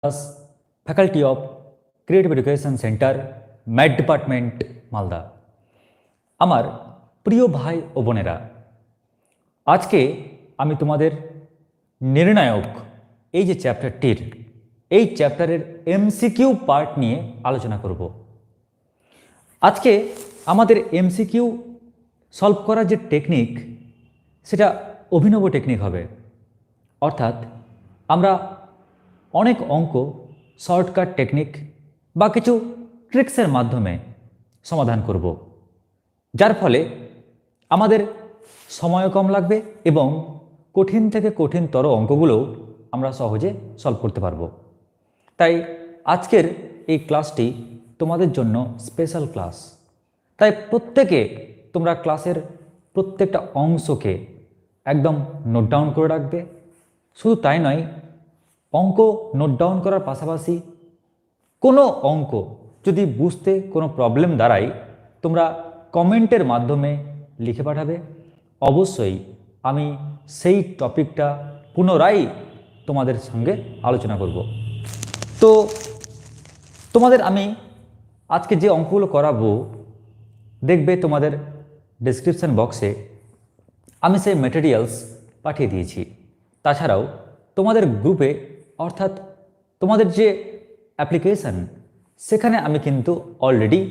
Class faculty of creative education centre math department Malda. আমার প্রিয় ভাই ও বোনেরা, আজকে আমি তোমাদের নির্ণায়ক এই যে চ্যাপ্টারটির এই চ্যাপ্টারের এমসিকিউ পার্ট নিয়ে আলোচনা করব। আজকে আমাদের এমসিকিউ সলভ করার যে টেকনিক সেটা অভিনব টেকনিক হবে, অর্থাৎ আমরা অনেক অঙ্ক শর্টকাট টেকনিক বা কিছু ট্রিক্সের মাধ্যমে সমাধান করব, যার ফলে আমাদের সময় কম লাগবে এবং কঠিন থেকে কঠিনতর অঙ্কগুলোও আমরা সহজে সলভ করতে পারব। তাই আজকের এই ক্লাসটি তোমাদের জন্য স্পেশাল ক্লাস। তাই প্রত্যেকে তোমরা ক্লাসের প্রত্যেকটা অংশকে একদম নোট ডাউন করে রাখবে। শুধু তাই নয়, অঙ্ক নোট ডাউন করার পাশাপাশি কোনো অঙ্ক যদি বুঝতে কোনো প্রবলেম দাঁড়ায় তোমরা কমেন্টের মাধ্যমে লিখে পাঠাবে। অবশ্যই আমি সেই টপিকটা পুনরায় তোমাদের সঙ্গে আলোচনা করব। তো তোমাদের আমি আজকে যে অঙ্কগুলো করাবো, দেখবে তোমাদের ডেসক্রিপশন বক্সে আমি সেই ম্যাটেরিয়ালস পাঠিয়ে দিয়েছি। তাছাড়াও তোমাদের গ্রুপে অর্থাৎ তোমাদের যে অ্যাপ্লিকেশান সেখানে আমি কিন্তু অলরেডি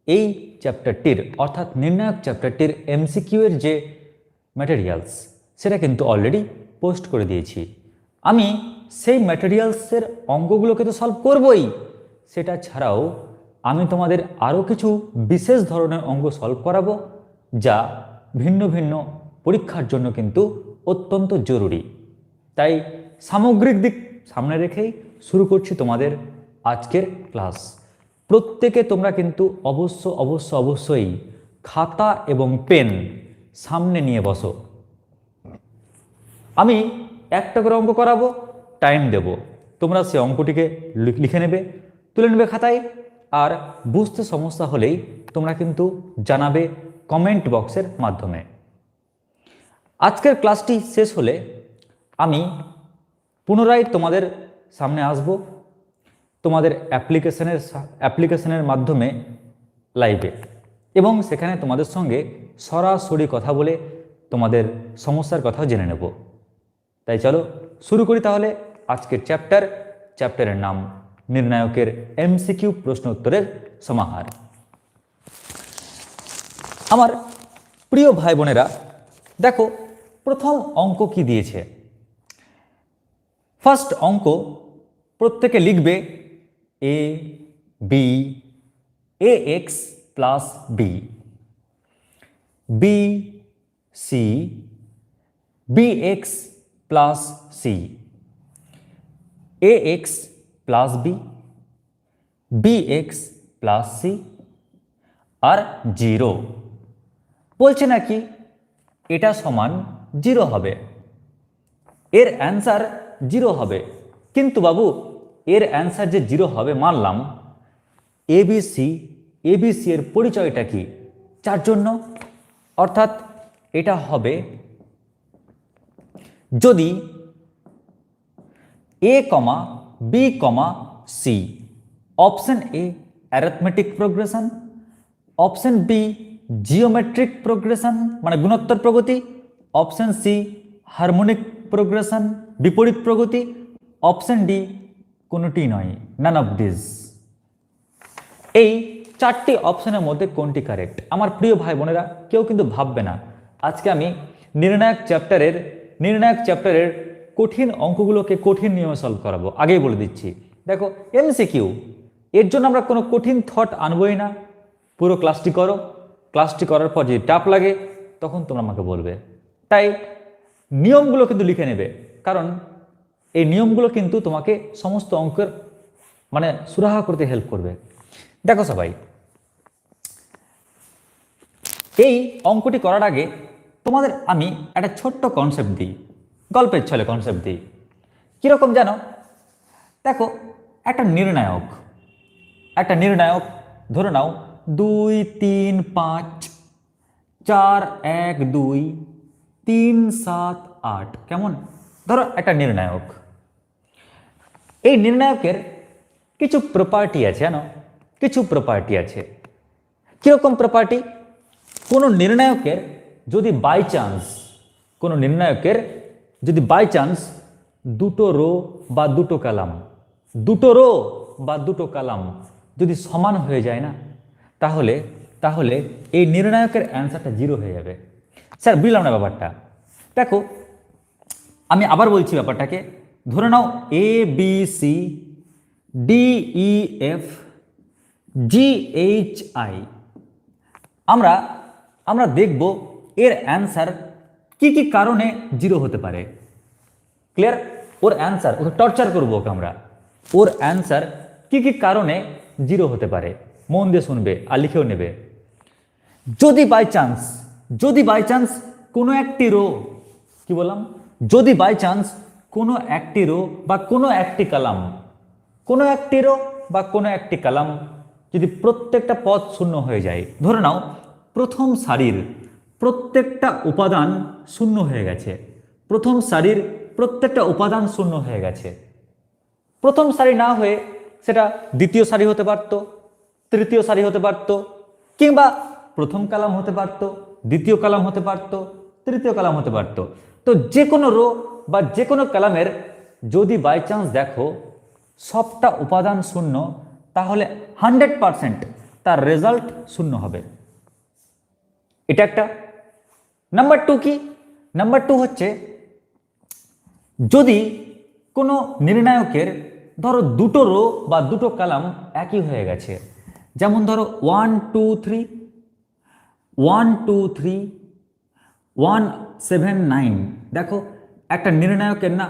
এই চ্যাপ্টারটির অর্থাৎ নির্ণায়ক চ্যাপ্টারটির এমসিকিউ এর যে ম্যাটেরিয়ালস সেটা কিন্তু অলরেডি পোস্ট করে দিয়েছি। আমি সেই ম্যাটেরিয়ালসের অঙ্কগুলোকে তো সলভ করবই, সেটা ছাড়াও আমি তোমাদের আরও কিছু বিশেষ ধরনের অঙ্ক সলভ করাবো, যা ভিন্ন ভিন্ন পরীক্ষার জন্য কিন্তু অত্যন্ত জরুরি। তাই সামগ্রিক দিক সামনে রেখেই শুরু করছি তোমাদের আজকের ক্লাস। প্রত্যেকে তোমরা কিন্তু অবশ্যই খাতা এবং পেন সামনে নিয়ে বসো। আমি একটা করে অঙ্ক করাবো, টাইম দেব, তোমরা সেই অঙ্কটিকে লিখে নেবে, তুলে নেবে খাতায়। আর বুঝতে সমস্যা হলেই তোমরা কিন্তু জানাবে কমেন্ট বক্সের মাধ্যমে। আজকের ক্লাসটি শেষ হলে আমি পুনরায় তোমাদের সামনে আসব তোমাদের অ্যাপ্লিকেশনের মাধ্যমে লাইভে, এবং সেখানে তোমাদের সঙ্গে সরাসরি কথা বলে তোমাদের সমস্যার কথাও জেনে নেব। তাই চলো শুরু করি তাহলে আজকের চ্যাপ্টারের নাম নির্ণায়কের এমসিকিউ প্রশ্ন উত্তরের সমাহার। আমার প্রিয় ভাই বোনেরা, দেখো প্রথম অঙ্ক কি দিয়েছে। ফার্স্ট অঙ্ক প্রত্যেকে লিখবে A B A X plus B, B C B X plus C, A X plus B, B X plus C আর 0। বলছে নাকি এটা সমান 0 হবে, এর অ্যান্সার 0 হবে। কিন্তু বাবু এর অ্যান্সার যে 0 হবে মানলাম, এবিসি এর পরিচয়টা কি? 4 জন্য, অর্থাৎ এটা হবে যদি A comma B comma C, option A arithmetic progression, option B geometric progression মানে গুণোত্তর প্রগতি, অপশন সি হারমোনিক প্রোগ্রেশন বিপরীত প্রগতি, অপশন ডি কোনোটি নয়, নান অফ দিস। এই 4টি অপশনের মধ্যে কোনটি কারেক্ট? আমার প্রিয় ভাই বোনেরা, কেউ কিন্তু ভাববে না আজকে আমি নির্ণায়ক চ্যাপ্টারের কঠিন অঙ্কগুলোকে কঠিন নিয়মে সলভ করাবো। আগেই বলে দিচ্ছি, দেখো এমসিকিউ, এর জন্য আমরা কোনো কঠিন থট আনবই না। পুরো ক্লাসটি করো, ক্লাসটি করার পর যদি টাফ লাগে তখন তোমরা আমাকে বলবে। তাই নিয়মগুলো কিন্তু লিখে নেবে, কারণ এই নিয়মগুলো কিন্তু তোমাকে সমস্ত অঙ্কের মানে সুরাহা করতে হেল্প করবে। দেখো সবাই, এই অঙ্কটি করার আগে তোমাদের আমি একটা ছোট্ট কনসেপ্ট দিই, গল্পের ছলে কনসেপ্ট দিই। কীরকম জানো? দেখো একটা নির্ণায়ক ধরে নাও 2 3 5 4 1 2 3 7 8, কেমন? ধরো একটা নির্ণায়ক। এই নির্ণায়কের কিছু প্রপার্টি আছে, জানো, কিছু প্রপার্টি আছে। কীরকম প্রপার্টি? কোনো নির্ণায়কের যদি বাই চান্স দুটো রো বা দুটো কলাম যদি সমান হয়ে যায় না, তাহলে এই নির্ণায়কের অ্যান্সারটা 0 হয়ে যাবে। স্যার বুঝলাম না ব্যাপারটা। দেখো আমি আবার বলছি ব্যাপারটাকে। ধরে নাও A B C D E F G H I. আমরা দেখব এর অ্যান্সার কি কি কারণে 0 হতে পারে। ক্লিয়ার? ওর অ্যান্সার, ওকে টর্চার করবো ওকে আমরা। ওর অ্যান্সার কি কি কারণে 0 হতে পারে, মন দিয়ে শুনবে আর লিখেও নেবে। যদি বাই চান্স কোনো একটি রো, কি বললাম, যদি বাই চান্স কোনো একটি রো বা কোনো একটি কলাম যদি প্রত্যেকটা পদ শূন্য হয়ে যায়, ধরে নাও প্রথম সারির প্রত্যেকটা উপাদান শূন্য হয়ে গেছে, প্রথম সারি না হয়ে সেটা দ্বিতীয় সারি হতে পারত, তৃতীয় সারি হতে পারত, কিংবা প্রথম কলাম হতে পারত, দ্বিতীয় কলাম হতে পারত, তৃতীয় কলাম হতে পারত। তো যে কোনো রো বা যে কোনো কলামের যদি বাই চান্স দেখো সবটা উপাদান শূন্য, তাহলে 100% তার রেজাল্ট শূন্য হবে। এটা একটা। নাম্বার 2 কি? নাম্বার 2 হচ্ছে যদি কোনো নির্ণায়কের ধরো দুটো রো বা দুটো কলাম একই হয়ে গেছে, যেমন ধরো 1 2 3 1 2 3 1 7 9। দেখো একটা নির্ণায়কের না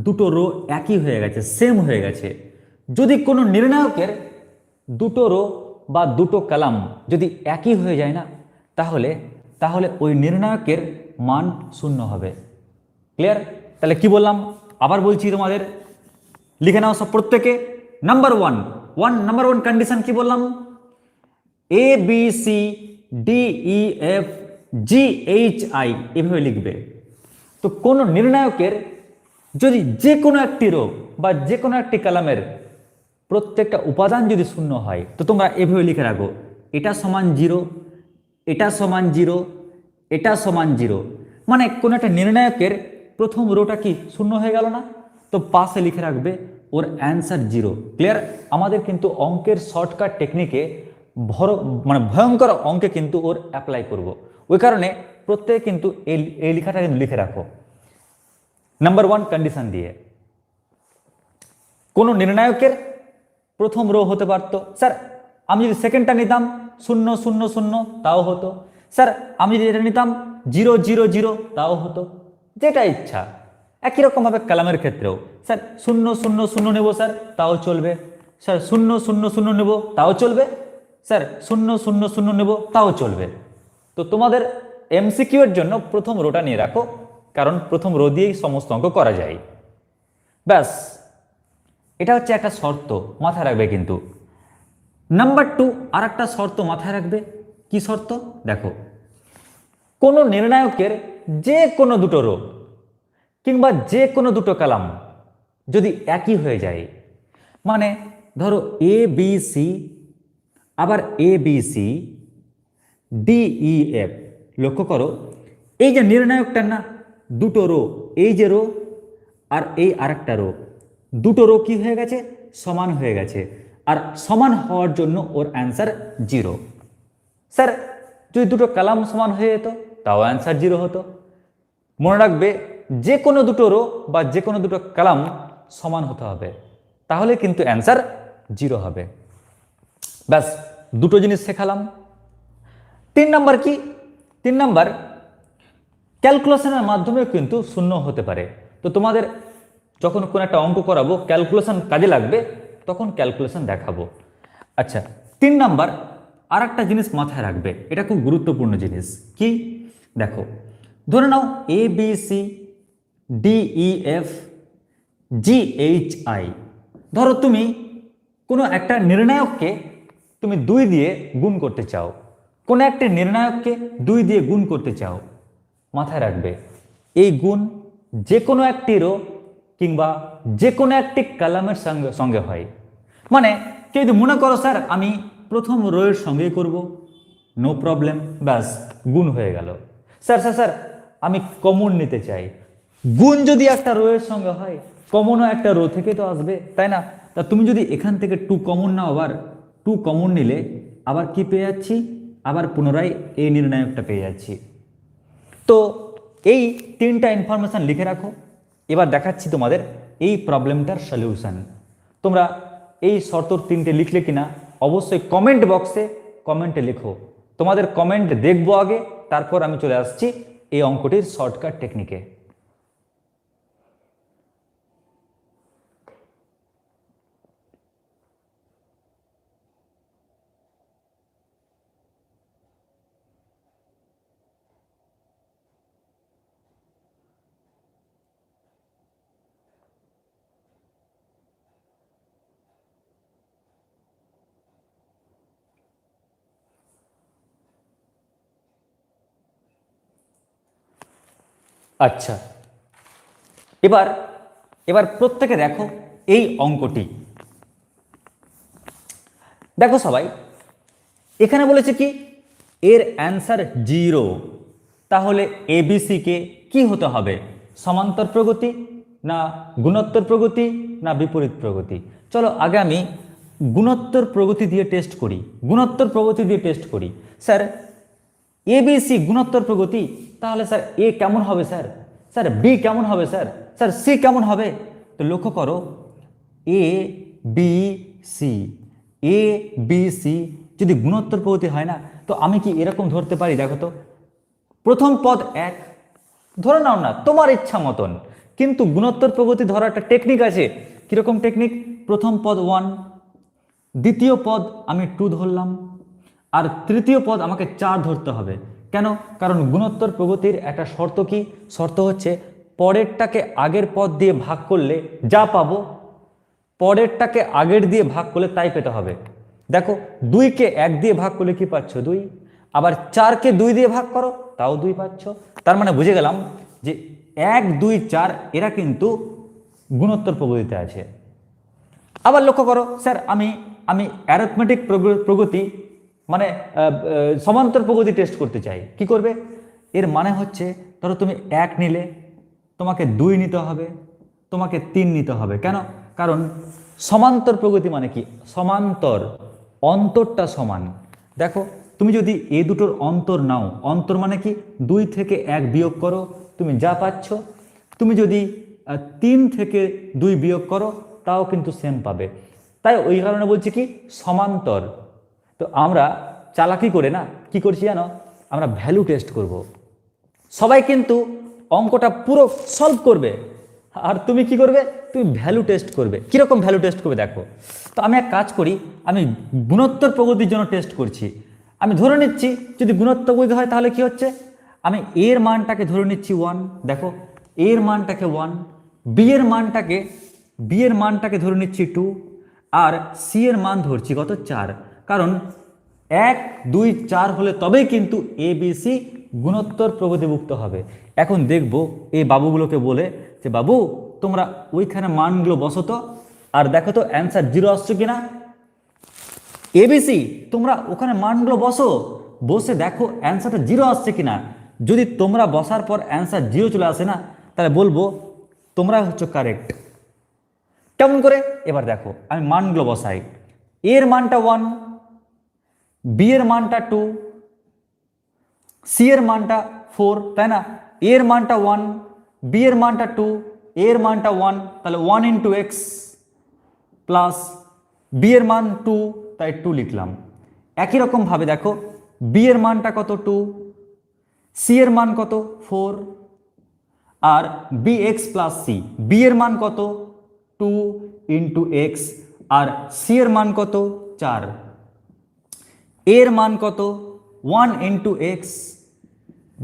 দুটো রো একই হয়ে গেছে, সেম হয়ে গেছে। যদি কোনো নির্ণায়কের দুটো রো বা দুটো কলাম যদি একই হয়ে যায় না, তাহলে ওই নির্ণায়কের মান শূন্য হবে। ক্লিয়ার? তাহলে কি বললাম আবার বলছি তোমাদের, লিখে নাও সব প্রত্যেকে। নাম্বার ওয়ান কন্ডিশন কি বললাম? A B C D E F G H I এভাবে লিখবে। তো কোনো নির্ণায়কের যদি যে কোনো একটি রো বা যে কোনো একটি কলামের প্রত্যেকটা উপাদান যদি শূন্য হয়, তো তোমরা এভাবে লিখে রাখো, এটা সমান 0, এটা সমান 0, এটা সমান 0। মানে কোনো একটা নির্ণায়কের প্রথম রোটা কি শূন্য হয়ে গেল না, তো পাশে লিখে রাখবে ওর অ্যান্সার 0। ক্লিয়ার? আমাদের কিন্তু অঙ্কের শর্টকাট টেকনিকে ভয়ঙ্কর অঙ্কে কিন্তু ওর অ্যাপ্লাই করব, ওই কারণে প্রত্যেকে কিন্তু এই লেখাটা কিন্তু লিখে রাখো নাম্বার 1 কন্ডিশন দিয়ে। কোনো নির্ণায়কের প্রথম রো হতে পারত, স্যার আমি যদি সেকেন্ডটা নিতাম 0 0 0 তাও হতো, স্যার আমি যদি এটা নিতাম 0 0 0 তাও হতো, যেটা ইচ্ছা। একই রকমভাবে কলামের ক্ষেত্রেও স্যার 0 0 0 নেব স্যার তাও চলবে, স্যার 0 0 0 নেব তাও চলবে, স্যার 0 0 0 নেব তাও চলবে। তো তোমাদের এমসিকিউ এর জন্য প্রথম রোটা নিয়ে রাখো, কারণ প্রথম রো দিয়েই সমস্ত অঙ্ক করা যায়। ব্যাস, এটা হচ্ছে একটা শর্ত, মাথায় রাখবে কিন্তু। নাম্বার 2 আর একটা শর্ত মাথায় রাখবে। কি শর্ত? দেখো, কোনো নির্ণায়কের যে কোনো দুটো রো কিংবা যে কোনো দুটো কলাম যদি একই হয়ে যায়, মানে ধরো এ বি সি, আবার A B C D E F. লক্ষ্য করো এই যে নির্ণায়কটার না দুটো রো, এই যে রো আর এই আরেকটা রো, দুটো রো কি হয়ে গেছে? সমান হয়ে গেছে। আর সমান হওয়ার জন্য ওর অ্যান্সার 0। স্যার যদি দুটো কলাম সমান হয়ে যেত তাও অ্যান্সার 0 হতো। মনে রাখবে যে কোনো দুটো রো বা যে কোনো দুটো কলাম সমান হতে হবে, তাহলে কিন্তু অ্যান্সার 0 হবে। ব্যাস, দুটো জিনিস শেখালাম। 3 নাম্বার কি? 3 নাম্বার, ক্যালকুলেশনের মাধ্যমেও কিন্তু শূন্য হতে পারে। তো তোমাদের যখন কোনো একটা অঙ্ক করাবো, ক্যালকুলেশন কাজে লাগবে, তখন ক্যালকুলেশন দেখাবো। আচ্ছা, 3 নাম্বার আর একটা জিনিস মাথায় রাখবে, এটা খুব গুরুত্বপূর্ণ জিনিস। কি? দেখো, ধরে নাও A B C D E F G H I. ধরো তুমি কোনো একটা নির্ণায়ককে তুমি 2 দিয়ে গুণ করতে চাও, কোনো একটা নির্ণায়ককে 2 দিয়ে গুণ করতে চাও। মাথায় রাখবে এই গুণ যে কোনো একটি রো কিংবা যে কোনো একটি কলামের সঙ্গে সঙ্গে হয়। মানে কেউ যদি মনে করো স্যার আমি প্রথম রোয়ের সঙ্গেই করব, নো প্রবলেম, ব্যাস গুণ হয়ে গেল। স্যার স্যার স্যার আমি কমন নিতে চাই, গুণ যদি একটা রোয়ের সঙ্গে হয় কমনও একটা রো থেকে তো আসবে, তাই না? তা তুমি যদি এখান থেকে 2 কমন নাও, আবার 2 কমন নিলে আবার কি পেয়ে যাচ্ছি, আবার পুনরায় এই নির্ণায়কটা পেয়ে যাচ্ছি। তো এই 3টা ইনফরমেশন লিখে রাখো। এবার দেখাচ্ছি তোমাদের এই প্রবলেমটার সলিউশন। তোমরা এই শর্ত 3টে লিখলে কিনা অবশ্যই কমেন্ট বক্সে কমেন্টে লিখো। তোমাদের কমেন্ট দেখবো আগে, তারপর আমি চলে আসছি এই অঙ্কটির শর্টকাট টেকনিকে। আচ্ছা, এবার এবার প্রত্যেকে দেখো এই অঙ্কটি। দেখো সবাই, এখানে বলেছে কি এর অ্যান্সার 0, তাহলে এবিসি কে কি হতে হবে, সমান্তর প্রগতি না গুণোত্তর প্রগতি না বিপরীত প্রগতি? চলো আগে আমি গুণোত্তর প্রগতি দিয়ে টেস্ট করি, গুণোত্তর প্রগতি দিয়ে টেস্ট করি। স্যার এবিসি গুণোত্তর প্রগতি, তাহলে স্যার এ কেমন হবে স্যার, স্যার বি কেমন হবে স্যার, স্যার সি কেমন হবে? তো লক্ষ্য করো এ বি সি, এ বি সি যদি গুণোত্তর প্রগতি হয় না, তো আমি কি এরকম ধরতে পারি? দেখো তো, প্রথম পদ 1 ধরে নাও না তোমার ইচ্ছা মতন, কিন্তু গুণোত্তর প্রগতি ধরার একটা টেকনিক আছে। কিরকম টেকনিক? প্রথম পদ 1, দ্বিতীয় পদ আমি 2 ধরলাম, আর তৃতীয় পদ আমাকে 4 ধরতে হবে। কেন? কারণ গুণোত্তর প্রগতির একটা শর্ত কি, শর্ত হচ্ছে পরেরটাকে আগের পদ দিয়ে ভাগ করলে যা পাবো, পরেরটাকে আগের দিয়ে ভাগ করলে তাই পেতে হবে। দেখো 2কে 1 দিয়ে ভাগ করলে কি পাচ্ছ 2, আবার 4কে 2 দিয়ে ভাগ করো তাও 2 পাচ্ছ। তার মানে বুঝে গেলাম যে 1 2 4 এরা কিন্তু গুণোত্তর প্রগতিতে আছে। আবার লক্ষ্য করো স্যার আমি আমি অ্যারিথমেটিক প্রগতি মানে সমান্তর প্রগতি টেস্ট করতে চাই, কি করবে? এর মানে হচ্ছে ধরো তুমি 1 নিলে, তোমাকে 2 নিতে হবে, তোমাকে 3 নিতে হবে। কেন? কারণ সমান্তর প্রগতি মানে কি, সমান্তর, অন্তরটা সমান। দেখো তুমি যদি এই দুটোর অন্তর নাও, অন্তর মানে কি 2 থেকে 1 বিয়োগ করো তুমি যা পাচ্ছ, তুমি যদি 3 থেকে 2 বিয়োগ করো তাও কিন্তু সেম পাবে। তাই ওই কারণে বলছি কি সমান্তর। তো আমরা চালাকি করে না কি করছি জানো, আমরা ভ্যালু টেস্ট করব। সবাই কিন্তু অঙ্কটা পুরো সলভ করবে, আর তুমি কি করবে, তুমি ভ্যালু টেস্ট করবে। কিরকম ভ্যালু টেস্ট করবে দেখো। তো আমি এক কাজ করি, আমি গুণোত্তর প্রগতির জন্য টেস্ট করছি। আমি ধরে নিচ্ছি যদি গুণোত্তর প্রগতি হয় তাহলে কি হচ্ছে, আমি এর মানটাকে ধরে নিচ্ছি 1, দেখো এর মানটাকে 1, বি এর মানটাকে ধরে নিচ্ছি 2, আর সি এর মান ধরছি কত 4। কারণ 1 2 4 হলে তবেই কিন্তু এ বি সি গুণোত্তর প্রগতিভুক্ত হবে। এখন দেখব এই বাবুগুলোকে বলে যে বাবু তোমরা ওইখানে মানগুলো বসো তো, আর দেখো তো অ্যান্সার 0 আসছে কিনা। এবিসি তোমরা ওখানে মানগুলো বসো, বসে দেখো অ্যান্সারটা 0 আসছে কিনা। যদি তোমরা বসার পর অ্যান্সার 0 চলে আসে না, তাহলে বলবো তোমরা হচ্ছে কারেক্ট। কেমন করে? এবার দেখো আমি মানগুলো বসাই। এর মানটা 1, বি এর মানটা 2, সি এর মানটা 4, তাই না? এর মানটা 1, বি এর মানটা 2, এর মানটা 1, তাহলে 1 ইন্টু এক্স প্লাস বি এর মান 2, তাই 2 লিখলাম। একই রকম ভাবে দেখো বি এর মানটা কত 2, সি এর মান কত 4, আর B X plus C, B এর মান কত 2 ইন্টু এক্স, আর সি এর মান কত 4, এর মান কত 1 ইন্টু এক্স,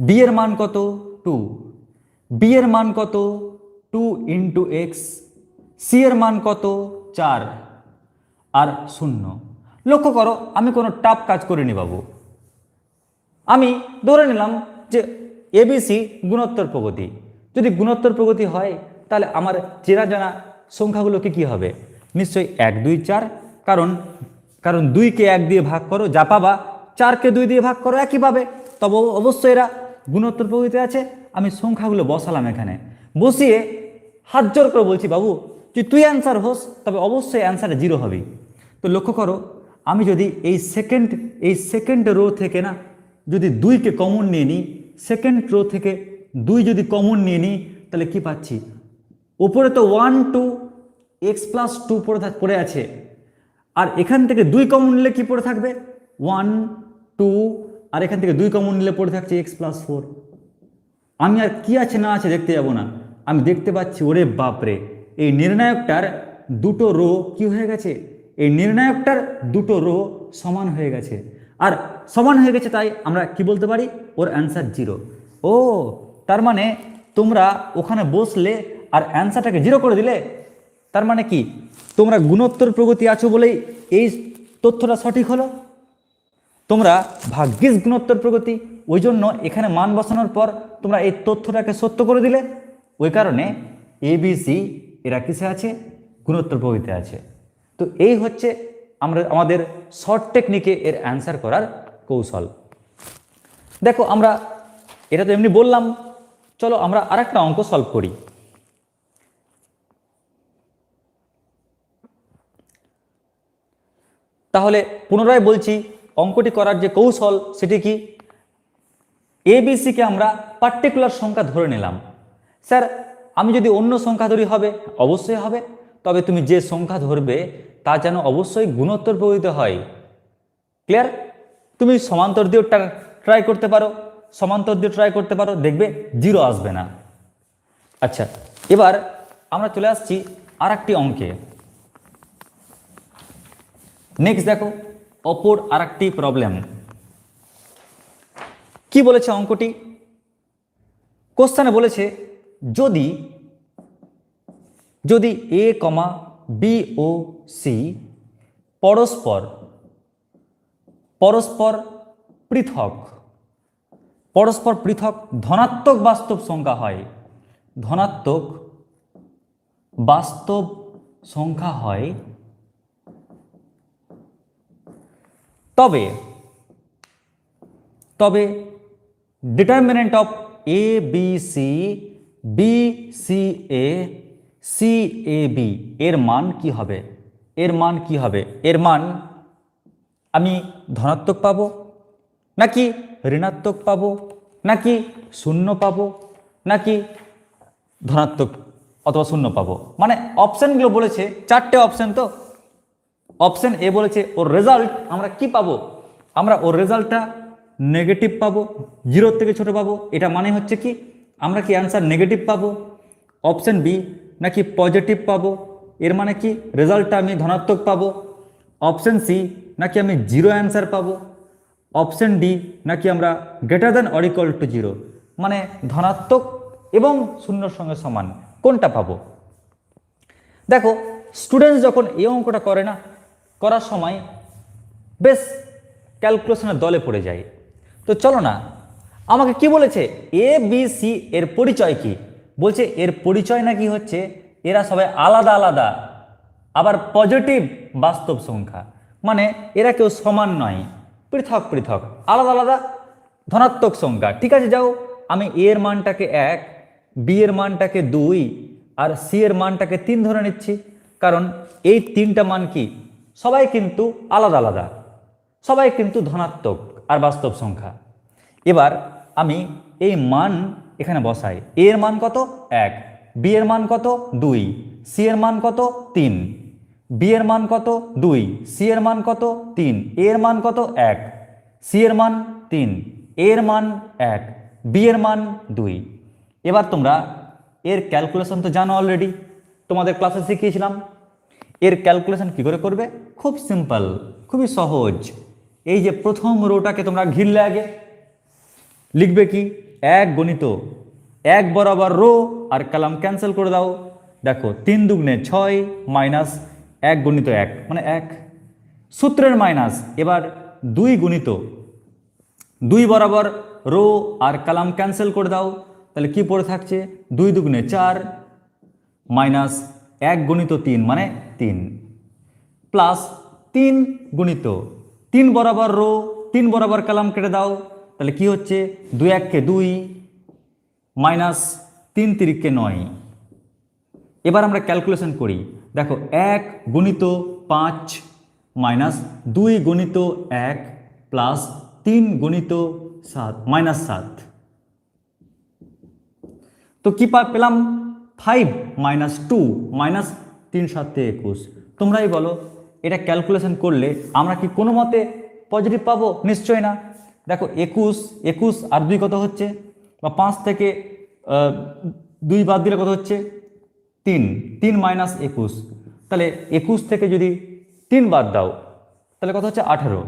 বি এর মান কত 2, বি এর মান কত 2 ইন্টু এক্স, সি এর মান কত 4, আর 0। লক্ষ্য করো আমি কোনো টাফ কাজ করিনি বাবু, আমি ধরে নিলাম যে এবিসি গুণোত্তর প্রগতি। যদি গুণোত্তর প্রগতি হয় তাহলে আমার চেনা জানা সংখ্যাগুলোকে কি হবে, নিশ্চয়ই 1 2 4, কারণ কারণ 2কে 1 দিয়ে ভাগ করো যা পাবা, 4কে 2 দিয়ে ভাগ করো একই পাবে। তবে অবশ্যই এরা গুণোত্তর প্রকৃতিতে আছে। আমি সংখ্যাগুলো বসালাম এখানে, বসিয়ে হাত জোর করে বলছি বাবু তুই অ্যান্সার হোস, তবে অবশ্যই অ্যান্সারে 0 হবে। তো লক্ষ্য করো, আমি যদি এই সেকেন্ড রো থেকে না যদি 2কে কমন নিয়ে নিই, সেকেন্ড রো থেকে 2 যদি কমন নিয়ে নিই, তাহলে কি পাচ্ছি, উপরে তো 1 2 x + 2 পড়ে আছে, আর এখান থেকে 2 কমন নিলে কি পড়ে থাকবে 1 2, আর এখান থেকে 2 কমন নিলে পড়ে থাকছে x + 4। আমি আর কি আছে না আছে দেখতে যাব না, আমি দেখতে পাচ্ছি ওরে বাপরে, এই নির্ণায়কটার দুটো রো কি হয়ে গেছে, এই নির্ণায়কটার দুটো রো সমান হয়ে গেছে। আর সমান হয়ে গেছে তাই আমরা কি বলতে পারি, ওর অ্যান্সার 0। ও তার মানে তোমরা ওখানে বসলে আর অ্যান্সারটাকে 0 করে দিলে, তার মানে কি তোমরা গুণোত্তর প্রগতি আছো বলেই এই তথ্যটা সঠিক হলো। তোমরা ভাগ্যিস গুণোত্তর প্রগতি, ওই জন্য এখানে মান বসানোর পর তোমরা এই তথ্যটাকে সত্য করে দিলে। ওই কারণে ABC এরা কিসে আছে, গুণোত্তর প্রগতিতে আছে। তো এই হচ্ছে আমাদের শর্ট টেকনিকে এর অ্যান্সার করার কৌশল। দেখো আমরা এটা তো এমনি বললাম, চলো আমরা আরেকটা অঙ্ক সলভ করি। তাহলে পুনরায় বলছি, অঙ্কটি করার যে কৌশল সেটি কি, ABCকে আমরা পার্টিকুলার সংখ্যা ধরে নিলাম। স্যার আমি যদি অন্য সংখ্যা ধরি হবে, অবশ্যই হবে, তবে তুমি যে সংখ্যা ধরবে তা যেন অবশ্যই গুণোত্তর প্রগতিতে হয়। ক্লিয়ার? তুমি সমান্তর দিয়েও ট্রাই করতে পারো, সমান্তর দিয়ে ট্রাই করতে পারো, দেখবে 0 আসবে না। আচ্ছা, এবার আমরা চলে আসছি আর একটি অঙ্কে। নেক্সট দেখো অপর আর একটি প্রবলেম। কি বলেছে অঙ্কটি, কোশ্চেনে বলেছে যদি যদি A, B ও C পরস্পর পৃথক ধনাত্মক বাস্তব সংখ্যা হয়, ধনাত্মক বাস্তব সংখ্যা হয়, তবে determinant of ABC BCA CAB এর মান কি হবে, এর মান কি হবে, এর মান আমি ধনাত্মক পাবো নাকি ঋণাত্মক পাবো, নাকি শূন্য পাবো, নাকি ধনাত্মক অথবা শূন্য পাবো। মানে অপশানগুলো বলেছে 4টে অপশান, তো অপশান এ বলেছে ওর রেজাল্ট আমরা কি পাবো, আমরা ওর রেজাল্টটা নেগেটিভ পাবো, 0 থেকে ছোট পাবো। এটা মানে হচ্ছে কি আমরা কি অ্যান্সার নেগেটিভ পাবো। অপশান বি নাকি পজিটিভ পাবো, এর মানে কি রেজাল্টটা আমি ধনাত্মক পাবো। অপশান সি নাকি আমি 0 অ্যান্সার পাবো। অপশান ডি নাকি আমরা greater than or equal to 0, মানে ধনাত্মক এবং শূন্যর সঙ্গে সমান, কোনটা পাবো। দেখো স্টুডেন্টস যখন এই অঙ্কটা করে না, করার সময় বেশ ক্যালকুলেশনের দলে পড়ে যায়। তো চলো না, আমাকে কি বলেছে, ABC এর পরিচয় কি, বলছে এর পরিচয় নাকি হচ্ছে এরা সবাই আলাদা আলাদা, আবার পজিটিভ বাস্তব সংখ্যা, মানে এরা কেউ সমান নয়, পৃথক পৃথক আলাদা আলাদা ধনাত্মক সংখ্যা। ঠিক আছে, যাও আমি A এর মানটাকে 1, B এর মানটাকে 2 আর C এর মানটাকে 3 ধরে নিচ্ছি, কারণ এই 3টা মান কি সবাই কিন্তু আলাদা আলাদা, সবাই কিন্তু ধনাত্মক আর বাস্তব সংখ্যা। এবার আমি এই মান এখানে বসাই, A এর মান কত 1, B এর মান কত 2, C এর মান কত 3, B এর মান কত 2, C এর মান কত 3, A এর মান কত 1, C এর মান 3, A এর মান 1, B এর মান 2। এবার তোমরা এর ক্যালকুলেশন তো জানো অলরেডি, তোমাদের ক্লাসে শিখিয়েছিলাম। এর ক্যালকুলেশন কি করে করবে, খুব সিম্পল, খুবই সহজ। এই যে প্রথম রোটাকে তোমরা ঘিরলে আগে লিখবে কি 1 গণিত 1 বরাবর রো আর কলাম ক্যান্সেল করে দাও। দেখো 3 দুগুণে 6 মাইনাস 1 গণিত 1 মানে 1, সূত্রের মাইনাস। এবার 2 গুণিত 2 বরাবর রো আর কলাম ক্যান্সেল করে দাও, তাহলে কি পড়ে থাকছে 2 দুগুণে 4, মাইনাস 1 গুণিত 3 মানে 3 প্লাস 3 গুণিত 3 বরাবর রো 3 বরাবর কলাম কেটে দাও, তাহলে কি হচ্ছে 2 1 কে 2 মাইনাস 3 3 কে 9। এবার আমরা ক্যালকুলেশন করি, দেখো 1 গুণিত 5 মাইনাস 2 গুণিত 1 প্লাস 3 গুণিত 7 মাইনাস 7। তো কি পেলাম 5 মাইনাস 2 মাইনাস 3 7 21। তোমরাই বলো এটা ক্যালকুলেশন করলে আমরা কি কোনো মতে পজিটিভ পাবো? নিশ্চয় না। দেখো 21 আর 2 কত হচ্ছে, বা 5 থেকে 2 বাদ দিলে কত হচ্ছে 3 3 মাইনাস 21, তাহলে 21 থেকে যদি 3 বাদ দাও তাহলে কত হচ্ছে 18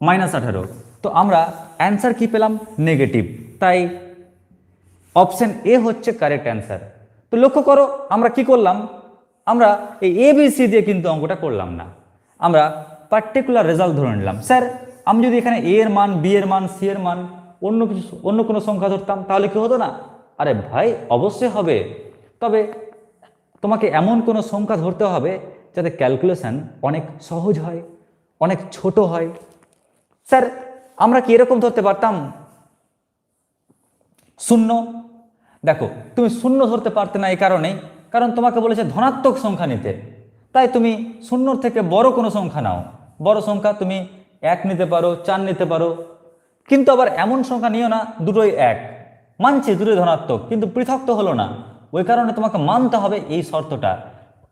মাইনাস 18। তো আমরা অ্যান্সার কি পেলাম? নেগেটিভ। তাই অপশন এ হচ্ছে কারেক্ট অ্যান্সার। তো লক্ষ্য করো আমরা কি করলাম, আমরা এই ABC দিয়ে কিন্তু অঙ্কটা করলাম না, আমরা পার্টিকুলার রেজাল্ট ধরে নিলাম। স্যার আমি যদি এখানে এ এর মান, বি এর মান, সি এর মান অন্য কোনো সংখ্যা ধরতাম তাহলে কি হতো না? আরে ভাই অবশ্যই হবে, তবে তোমাকে এমন কোনো সংখ্যা ধরতে হবে যাতে ক্যালকুলেশন অনেক সহজ হয়, অনেক ছোট হয়। স্যার আমরা কি এরকম ধরতে পারতাম 0? দেখো তুমি 0 ধরতে পারতে না এই কারণেই, কারণ তোমাকে বলেছে ধনাত্মক সংখ্যা নিতে, তাই তুমি 0 থেকে বড় কোনো সংখ্যা নাও। বড় সংখ্যা তুমি 1 নিতে পারো, 4 নিতে পারো, কিন্তু আবার এমন সংখ্যা নিও না দুটোই 1। মানছি দুটোই ধনাত্মক, কিন্তু পৃথক তো হলো না, ওই কারণে তোমাকে মানতে হবে এই শর্তটা,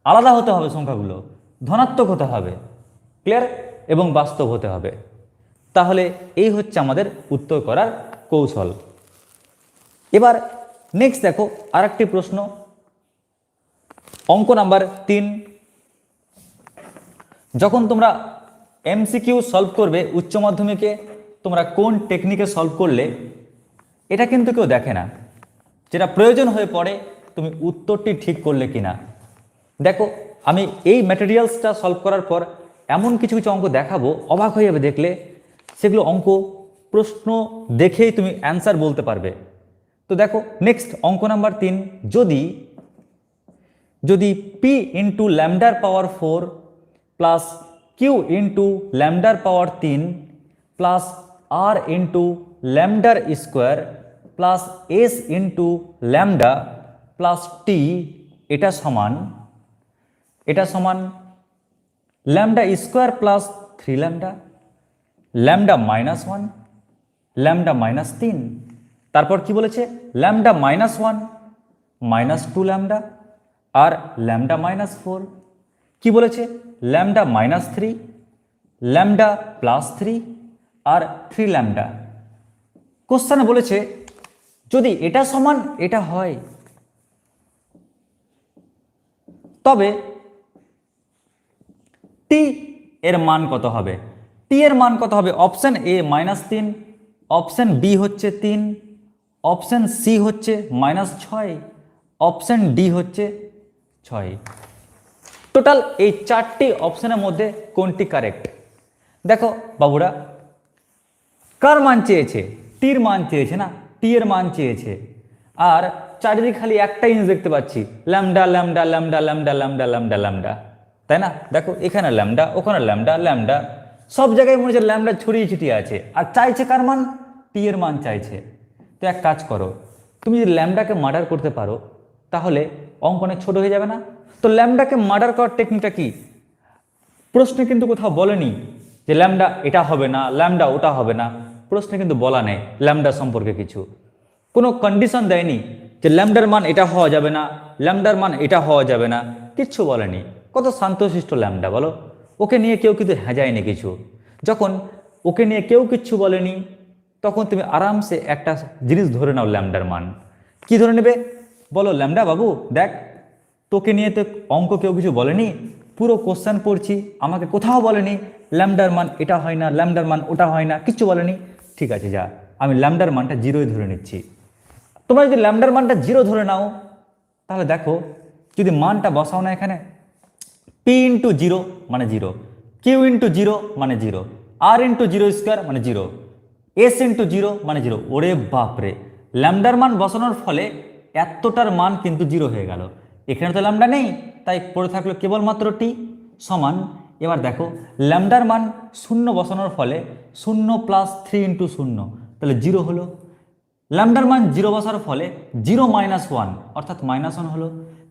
আলাদা হতে হবে সংখ্যাগুলো, ধনাত্মক হতে হবে, ক্লিয়ার, এবং বাস্তব হতে হবে। তাহলে এই হচ্ছে আমাদের উত্তর করার কৌশল। এবার নেক্সট দেখো আরেকটি প্রশ্ন, অঙ্ক নাম্বার 3। যখন তোমরা এমসিকিউ সলভ করবে উচ্চ মাধ্যমিকে, তোমরা কোন টেকনিকে সলভ করলে এটা কিন্তু কেউ দেখে না, যেটা প্রয়োজন হয়ে পড়ে তুমি উত্তরটি ঠিক করলে কিনা। দেখো আমি এই ম্যাটেরিয়ালসটা সলভ করার পর এমন কিছু কিছু অঙ্ক দেখাবো, অবাক হয়ে যাবে দেখলে, সেগুলো অঙ্ক প্রশ্ন দেখেই তুমি অ্যান্সার বলতে পারবে। তো দেখো নেক্সট অঙ্ক নাম্বার 3, যদি পি ইন্টু ল্যামডার পাওয়ার 4 প্লাস কিউ ইন্টু ল্যামডার পাওয়ার 3 প্লাস আর ইন্টু ল্যামডার square plus S into lambda plus T এটা সমান lambda square plus 3 lambda, lambda minus 1, lambda minus 3, তারপর কি বলেছে ল্যামডা মাইনাস 1 মাইনাস 2 ল্যামডা আর ল্যামডা মাইনাস 4, কি বলেছে ল্যামডা মাইনাস 3, ল্যামডা প্লাস 3 আর 3 ল্যামডা। কোশ্চেনে বলেছে যদি এটা সমান এটা হয় তবে টি এর মান কত হবে? টি এর মান কত হবে? অপশন এ -3, অপশন বি হচ্ছে 3, অপশন সি হচ্ছে -6, অপশন ডি হচ্ছে 6। টোটাল এই 4টি অপশনের মধ্যে কোনটি কারেক্ট? দেখো বাবুরা, কার মান চেয়েছে? টির মান চেয়েছে না, টি এর মান চেয়েছে। আর চারিদিকে খালি একটা জিনিস দেখতে পাচ্ছি, lambda lambda lambda lambda lambda lambda lambda, তাই না? দেখো এখানে ল্যামডা, ওখানে ল্যামডা ল্যামডা, সব জায়গায় মনে হচ্ছে ল্যামডা ছড়িয়ে ছিটিয়ে আছে। আর চাইছে কার মান? টি এর মান চাইছে। তো এক কাজ করো, তুমি যদি ল্যামডাকে মার্ডার করতে পারো তাহলে অঙ্ক অনেক ছোট হয়ে যাবে না? তো ল্যামডাকে মার্ডার করার টেকনিকটা কি? প্রশ্নে কিন্তু কোথাও বলেনি যে ল্যামডা এটা হবে না, ল্যামডা ওটা হবে না, প্রশ্নে কিন্তু বলা নেই ল্যামডা সম্পর্কে কিছু, কোনো কন্ডিশন দেয়নি যে ল্যামডার মান এটা হওয়া যাবে না, ল্যামডার মান এটা হওয়া যাবে না, কিচ্ছু বলেনি। কত শান্তশিষ্ট ল্যামডা বলো, ওকে নিয়ে কেউ কিন্তু হ্যাঁজায়নি কিছু। যখন ওকে নিয়ে কেউ কিচ্ছু বলেনি তখন তুমি আরামসে একটা জিনিস ধরে নাও ল্যামডার মান। কি ধরে নেবে বলো? ল্যামডা বাবু দেখ, তোকে নিয়ে তো অঙ্ক কেউ কিছু বলেনি, পুরো কোশ্চেন পড়ছি, আমাকে কোথাও বলেনি ল্যামডার মান এটা হয় না, ল্যামডার মান ওটা হয় না, কিচ্ছু বলেনি। ঠিক আছে যা, আমি ল্যামডার মানটা 0ই ধরে নিচ্ছি। তোমরা যদি ল্যামডার মানটা 0 ধরে নাও তাহলে দেখো যদি মানটা বসাও না এখানে, পি ইন্টু 0 মানে 0, কিউ ইন্টু 0 মানে 0, আর ইন্টু 0 স্কোয়ার মানে 0, এস ইন্টু 0 মানে 0। ওরে বাপরে, ল্যামডার মান বসানোর ফলে এতটার মান কিন্তু 0 হয়ে গেল। এখানে তো ল্যামডা নেই, তাই পড়ে থাকলো কেবলমাত্র টি সমান। এবার দেখো ল্যামডার মান 0 বসানোর ফলে 0 প্লাস 3 ইন্টু 0, তাহলে 0 হলো। ল্যামডার মান 0 বসার ফলে 0 মাইনাস 1 অর্থাৎ -1 হলো।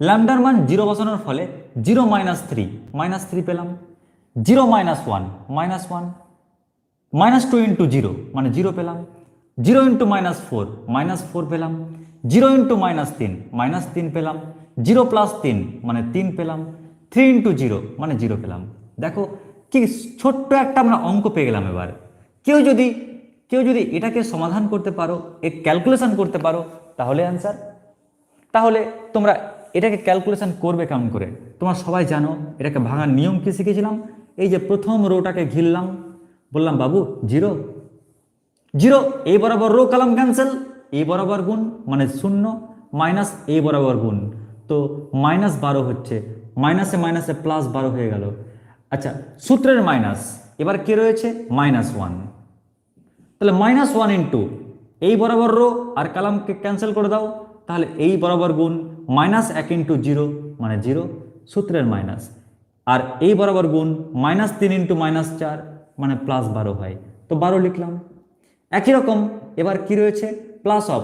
ল্যামডার মান 0 বসানোর ফলে 0 মাইনাস 3 -3 পেলাম। 0 মাইনাস 1 -1, -2 ইন্টু 0 মানে 0 পেলাম। 0 ইন্টু -4 -4 পেলাম। 0 ইন্টু -3 -3 পেলাম। 0 প্লাস 3 মানে 3 পেলাম। 3 ইন্টু 0 মানে 0 পেলাম। দেখো কি ছোট্ট একটা আমরা অঙ্ক পেয়ে গেলাম। এবার কেউ যদি এটাকে সমাধান করতে পারো, এর ক্যালকুলেশন করতে পারো, তাহলে অ্যান্সার। তাহলে তোমরা এটাকে ক্যালকুলেশন করবে কেমন করে? তোমরা সবাই জানো এটাকে ভাঙার নিয়ম কি শিখেছিলাম। এই যে প্রথম রোটাকে ঘিরলাম, বললাম বাবু 0 0, এই বরাবর রো কলাম ক্যান্সেল, এই বরাবর গুণ মানে 0 মাইনাস এই বরাবর গুণ, তো -12 হচ্ছে, মাইনাসে মাইনাসে +12 হয়ে গেল। আচ্ছা সূত্রের মাইনাস, এবার কি রয়েছে -1, তাহলে -1 ইন্টু এই বরাবর রো আর কলামকে ক্যান্সেল করে দাও, তাহলে এই বরাবর গুণ -1 ইন্টু 0 মানে 0 সূত্রের মাইনাস, আর এই বরাবর গুণ -3 ইন্টু -4 মানে +12 হয়, তো 12 লিখলাম। একই রকম এবার কি রয়েছে প্লাস অফ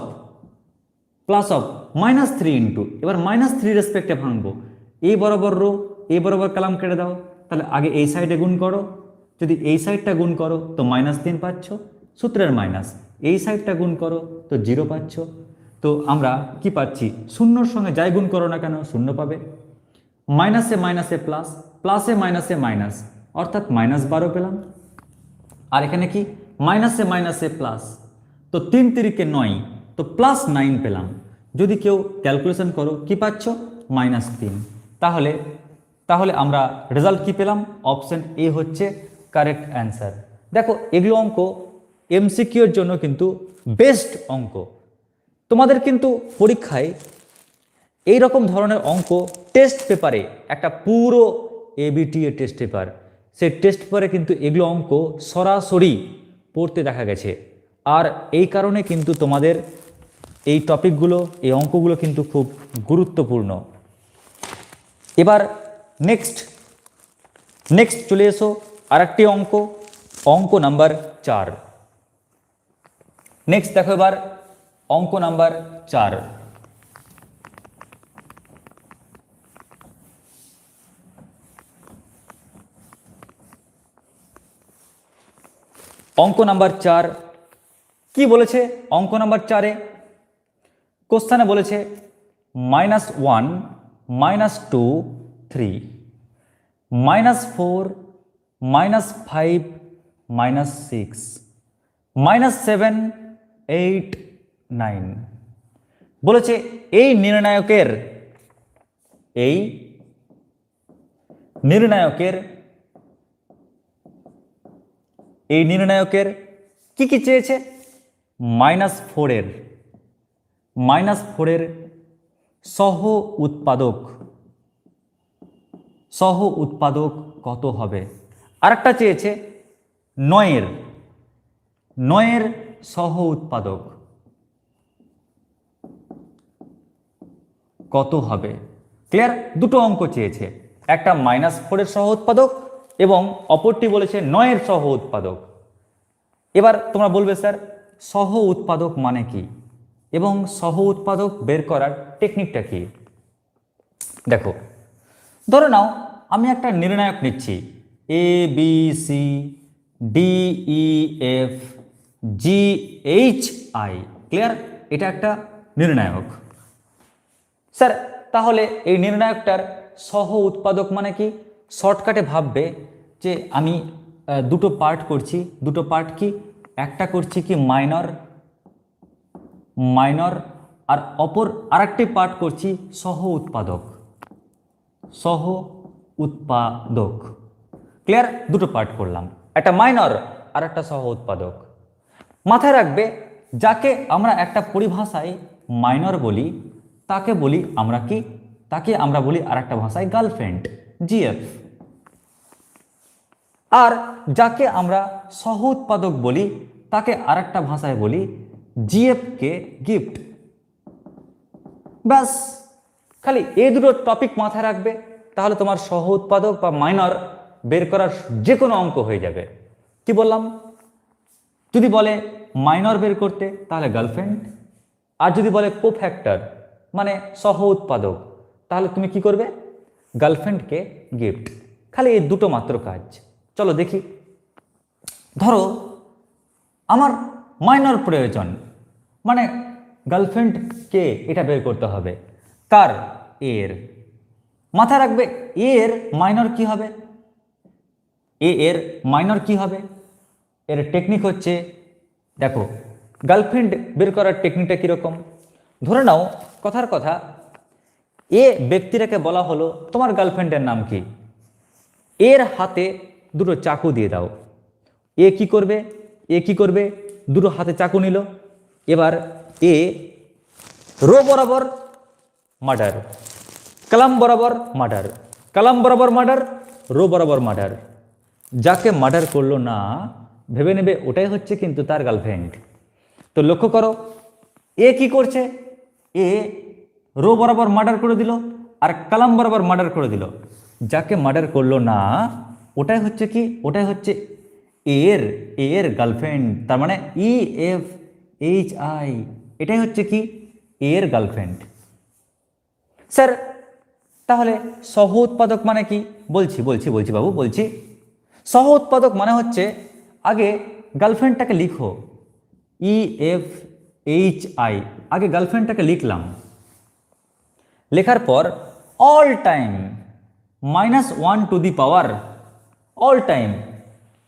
-3 ইন্টু, এবার -3 রেসপেক্টে ভাঙবো, এই বরাবর রো এই বরাবর কলাম কেটে দাও, তাহলে আগে এই সাইডে গুণ করো, যদি এই সাইডটা গুণ করো তো -3 পাচ্ছ সূত্রের মাইনাস, এই সাইডটা গুণ করো তো 0 পাচ্ছ। তো আমরা কি পাচ্ছি, শূন্যর সঙ্গে যাই গুণ করো না কেন 0 পাবে। মাইনাসে মাইনাসে প্লাস, প্লাসে মাইনাসে মাইনাস অর্থাৎ -12 পেলাম। আর এখানে কি মাইনাসে মাইনাসে প্লাস, তো 3 তিরিকে 9, তো +9 পেলাম। যদি কেউ ক্যালকুলেশন করো কি পাচ্ছ -3। তাহলে আমরা রেজাল্ট কি পেলাম, অপশন এ হচ্ছে কারেক্ট অ্যান্সার। দেখো এগুলো অঙ্ক এমসিকিউর জন্য কিন্তু বেস্ট অঙ্ক। তোমাদের কিন্তু পরীক্ষায় এই রকম ধরনের অঙ্ক টেস্ট পেপারে, একটা পুরো এবিটিএ টেস্ট পেপার, সেই টেস্ট পেপারে কিন্তু এগুলো অঙ্ক সরাসরি পড়তে দেখা গেছে। আর এই কারণে কিন্তু তোমাদের এই টপিকগুলো, এই অঙ্কগুলো কিন্তু খুব গুরুত্বপূর্ণ। এবার নেক্সট চলে এসো আরেকটি অঙ্ক নাম্বার 4। নেক্সট দেখো এবার অঙ্ক নাম্বার 4। অঙ্ক নাম্বার 4 কি বলেছে? অঙ্ক নাম্বার 4-এ কোশ্চেনে বলেছে -1 -2 3 -4 -5 -6 -7 8 9 বলেছে এই নির্ণায়কের কি কি চেয়েছে? -4 এর সহ উৎপাদক কত হবে? আরেকটা চেয়েছে 9 এর সহ উৎপাদক কত হবে? ক্লিয়ার? দুটো অঙ্ক চেয়েছে, একটা -4 এর সহ উৎপাদক এবং অপরটি বলেছে 9 এর সহ উৎপাদক। এবার তোমরা বলবে স্যার সহ উৎপাদক মানে কি এবং সহ উৎপাদক বের করার টেকনিকটা কি? দেখো ধরে নাও আমি একটা নির্ণায়ক নিচ্ছি A B C D E F G H I. Clear? এটা একটা নির্ণায়ক। স্যার তাহলে এই নির্ণায়কটার সহ উৎপাদক মানে কি? শর্টকাটে ভাববে যে আমি দুটো পার্ট করছি, দুটো পার্ট কি, একটা করছি কি মাইনর আর অপর আরেকটি পার্ট করছি সহ উৎপাদক। ক্লিয়ার? দুটো পার্ট করলাম, একটা মাইনর আর একটা সহ উৎপাদক। মাথায় রাখবে যাকে আমরা একটা পরিভাষায় মাইনর বলি তাকে আমরা বলি আরেকটা ভাষায় গার্লফ্রেন্ড, জিএফ। আর যাকে আমরা সহ উৎপাদক বলি তাকে আরেকটা ভাষায় বলি জিএফ কে গিফট। ব্যাস খালি এই দুটো টপিক মাথায় রাখবে, তাহলে তোমার সহ উৎপাদক বা মাইনর বের করার যে কোনো অঙ্ক হয়ে যাবে। কি বললাম? যদি বলে মাইনর বের করতে তাহলে গার্লফ্রেন্ড, আর যদি বলে কোফ্যাক্টর মানে সহ উৎপাদক, তাহলে তুমি কি করবে? গার্লফ্রেন্ডকে গিফট। খালি এই দুটো মাত্র কাজ। চলো দেখি। ধরো আমার মাইনর প্রয়োজন, মানে গার্লফ্রেন্ডকে এটা বের করতে হবে। কার? এর। মাথায় রাখবে এর মাইনর কি হবে? এর মাইনর কি হবে? এর টেকনিক হচ্ছে, দেখো গার্লফ্রেন্ড বের করার টেকনিকটা কীরকম। ধরে নাও কথার কথা, এ ব্যক্তিটাকে বলা হলো তোমার গার্লফ্রেন্ডের নাম কি? এর হাতে দুটো চাকু দিয়ে দাও। এ কি করবে? দুটো হাতে চাকু নিল। এবার এ রো বরাবর মার্ডার, কলাম বরাবর মার্ডার, কলাম বরাবর মার্ডার, রো বরাবর মার্ডার। যাকে মার্ডার করলো না ভেবে নেবে ওটাই হচ্ছে কিন্তু তার গার্লফ্রেন্ড। তো লক্ষ্য করো এ কি করছে? এ রো বরাবর মার্ডার করে দিল আর কলাম বরাবর মার্ডার করে দিল। যাকে মার্ডার করলো না ওটাই হচ্ছে কি? ওটাই হচ্ছে এর গার্লফ্রেন্ড। তার মানে EFHI, এটাই হচ্ছে কি? এর গার্লফ্রেন্ড। স্যার তাহলে সহ উৎপাদক মানে কি? বলছি বাবু বলছি। সহ উৎপাদক মানে হচ্ছে, আগে গার্লফ্রেন্ডটাকে লিখো EFHI, আগে গার্লফ্রেন্ডটাকে লিখলাম। লেখার পর all time -1 to the power, all time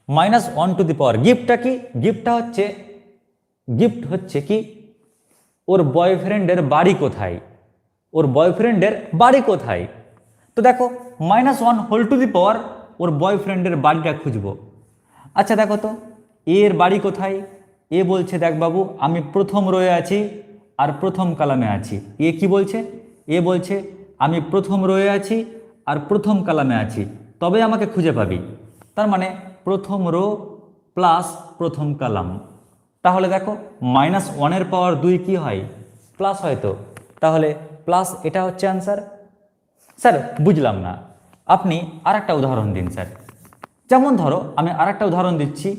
-1 to the power. গিফটটা কি? গিফট হচ্ছে কি? ওর বয়ফ্রেন্ডের বাড়ি কোথায়? ওর বয়ফ্রেন্ডের বাড়ি কোথায়? তো দেখো -1 হোল টু দি পাওয়ার ওর বয়ফ্রেন্ডের বাড়িটা খুঁজবো। আচ্ছা দেখো তো এর বাড়ি কোথায়? এ বলছে দেখ বাবু আমি প্রথম রোয়ে আছি আর প্রথম কালামে আছি। এ কি বলছে? এ বলছে আমি প্রথম রোয়ে আছি আর প্রথম কালামে আছি, তবে আমাকে খুঁজে পাবি। তার মানে প্রথম রো প্লাস প্রথম কালাম। তাহলে দেখো -1 পাওয়ার 2 কি হয়? প্লাস হয়। তো তাহলে প্লাস, এটা হচ্ছে অ্যান্সার। স্যার বুঝলাম না, আপনি আর একটা উদাহরণ দিন স্যার। যেমন ধরো আমি আর একটা উদাহরণ দিচ্ছি,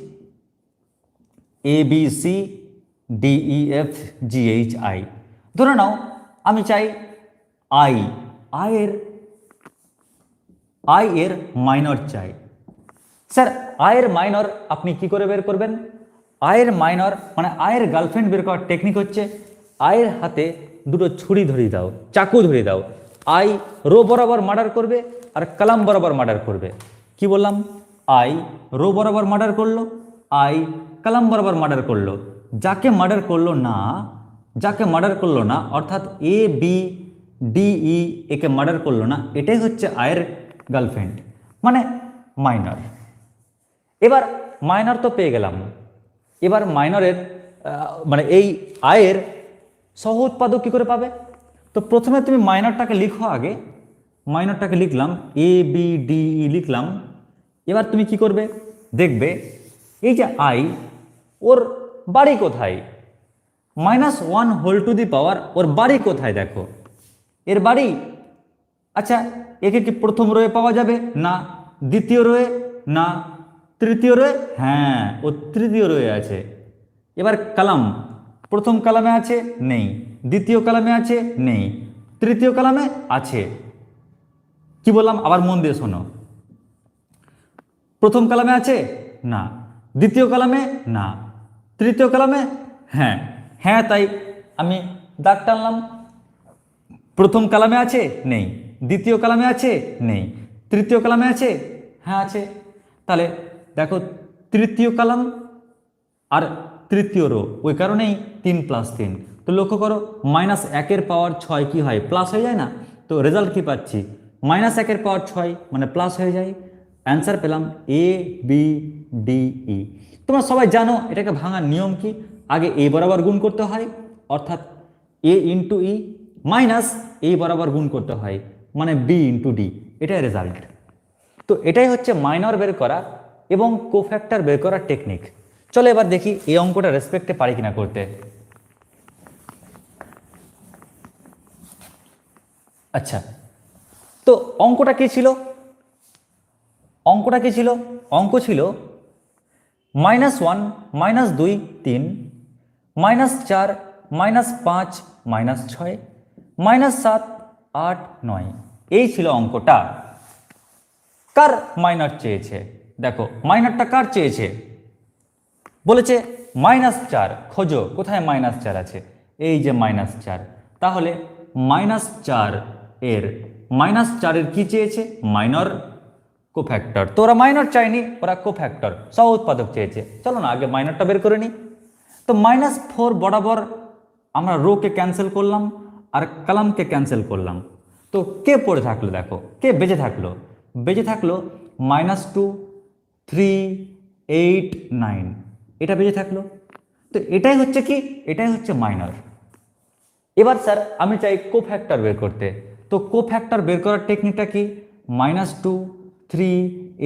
ABCDEFGHI। ধরে নাও আমি চাই আই এর মাইনর চাই। স্যার আয়ের মাইনর আপনি কি করে বের করবেন? আয়ের মাইনর মানে আয়ের গার্লফ্রেন্ড বের করার টেকনিক হচ্ছে, আয়ের হাতে দুটো ছুরি ধরিয়ে দাও, চাকু ধরিয়ে দাও। আই রো বরাবর মার্ডার করবে আর কলাম বরাবর মার্ডার করবে। কি বললাম? আই রো বরাবর মার্ডার করলো, আই কলাম বরাবর মার্ডার করলো। যাকে মার্ডার করলো না অর্থাৎ ABDE একে মার্ডার করলো না, এটাই হচ্ছে আয়ের গার্লফ্রেন্ড মানে মাইনর। এবার মাইনর তো পেয়ে গেলাম, এবার মাইনরের মানে এই আয়ের সহ উৎপাদক কী করে পাবে? তো প্রথমে তুমি মাইনরটাকে লিখো। আগে মাইনরটাকে লিখলাম, ABDE লিখলাম। এবার তুমি কি করবে? দেখবে এই যে আই, ওর বাড়ি কোথায়? -1 হোল টু দি পাওয়ার ওর বাড়ি কোথায়? দেখো এর বাড়ি। আচ্ছা একে কি প্রথম রোয়ে পাওয়া যাবে? না। দ্বিতীয় রোয়ে? না। তৃতীয় রোয়ে? হ্যাঁ ও তৃতীয় রোয়ে আছে। এবার কালাম, প্রথম কালামে আছে? নেই। দ্বিতীয় কালামে আছে? নেই। তৃতীয় কালামে আছে। কি বললাম আবার মন দিয়ে শোনো। প্রথম কালামে আছে? না। দ্বিতীয় কালামে? না। তৃতীয় কালামে? হ্যাঁ। হ্যাঁ তাই আমি দাগ টানলাম। প্রথম কালামে আছে? নেই। দ্বিতীয় কালামে আছে? নেই। তৃতীয় কালামে আছে? হ্যাঁ আছে। তাহলে দেখো তৃতীয় কালাম আর তৃতীয় রো, ওই কারণেই 3 + 3। তো লক্ষ্য করো -1 পাওয়ার 6 কি হয়? প্লাস হয়ে যায় না? তো রেজাল্ট কি পাচ্ছি? -1 পাওয়ার 6 মানে প্লাস হয়ে যায়। অ্যান্সার পেলাম ABDE। তোমরা সবাই জানো এটাকে ভাঙার নিয়ম কি? আগে এ বরাবর গুণ করতে হয়, অর্থাৎ A × E মাইনাস এই বরাবর গুণ করতে হয়, মানে B × D। এটাই রেজাল্ট। তো এটাই হচ্ছে মাইনর বের করা এবং কোফ্যাক্টর বের করার টেকনিক। চলো এবার দেখি এই অঙ্কটা রেসপেক্টে পারি কিনা করতে। আচ্ছা, তো অঙ্কটা কি ছিল? অঙ্কটা কি ছিল? অঙ্ক ছিল -1, -2, 3, -4, -5, -6, -7, 8, 9, এই ছিল অঙ্কটা। কার মাইনার চেয়েছে? দেখো মাইনারটা কার চেয়েছে? বলেছে -4 খোঁজো, কোথায় -4 আছে? এই যে -4। তাহলে -4 এর -4 এর কি চেয়েছে? Minor cofactor. তো ওরা মাইনর চায়নি, ওরা কোফ্যাক্টর সহ উৎপাদক চেয়েছে। চলো না আগে মাইনরটা বের করে নিই। তো -4 বরাবর আমরা রোকে ক্যান্সেল করলাম আর কলামকে ক্যান্সেল করলাম। তো কে পড়ে থাকলো? দেখো কে বেঁচে থাকলো? বেঁচে থাকলো -2, 3, 8, 9, এটা বেঁচে থাকলো। তো এটাই হচ্ছে কি? এটাই হচ্ছে মাইনর। এবার স্যার আমি চাই কোফ্যাক্টর বের করতে। তো কোফ্যাক্টর বের করার টেকনিকটা কি? -2, 3,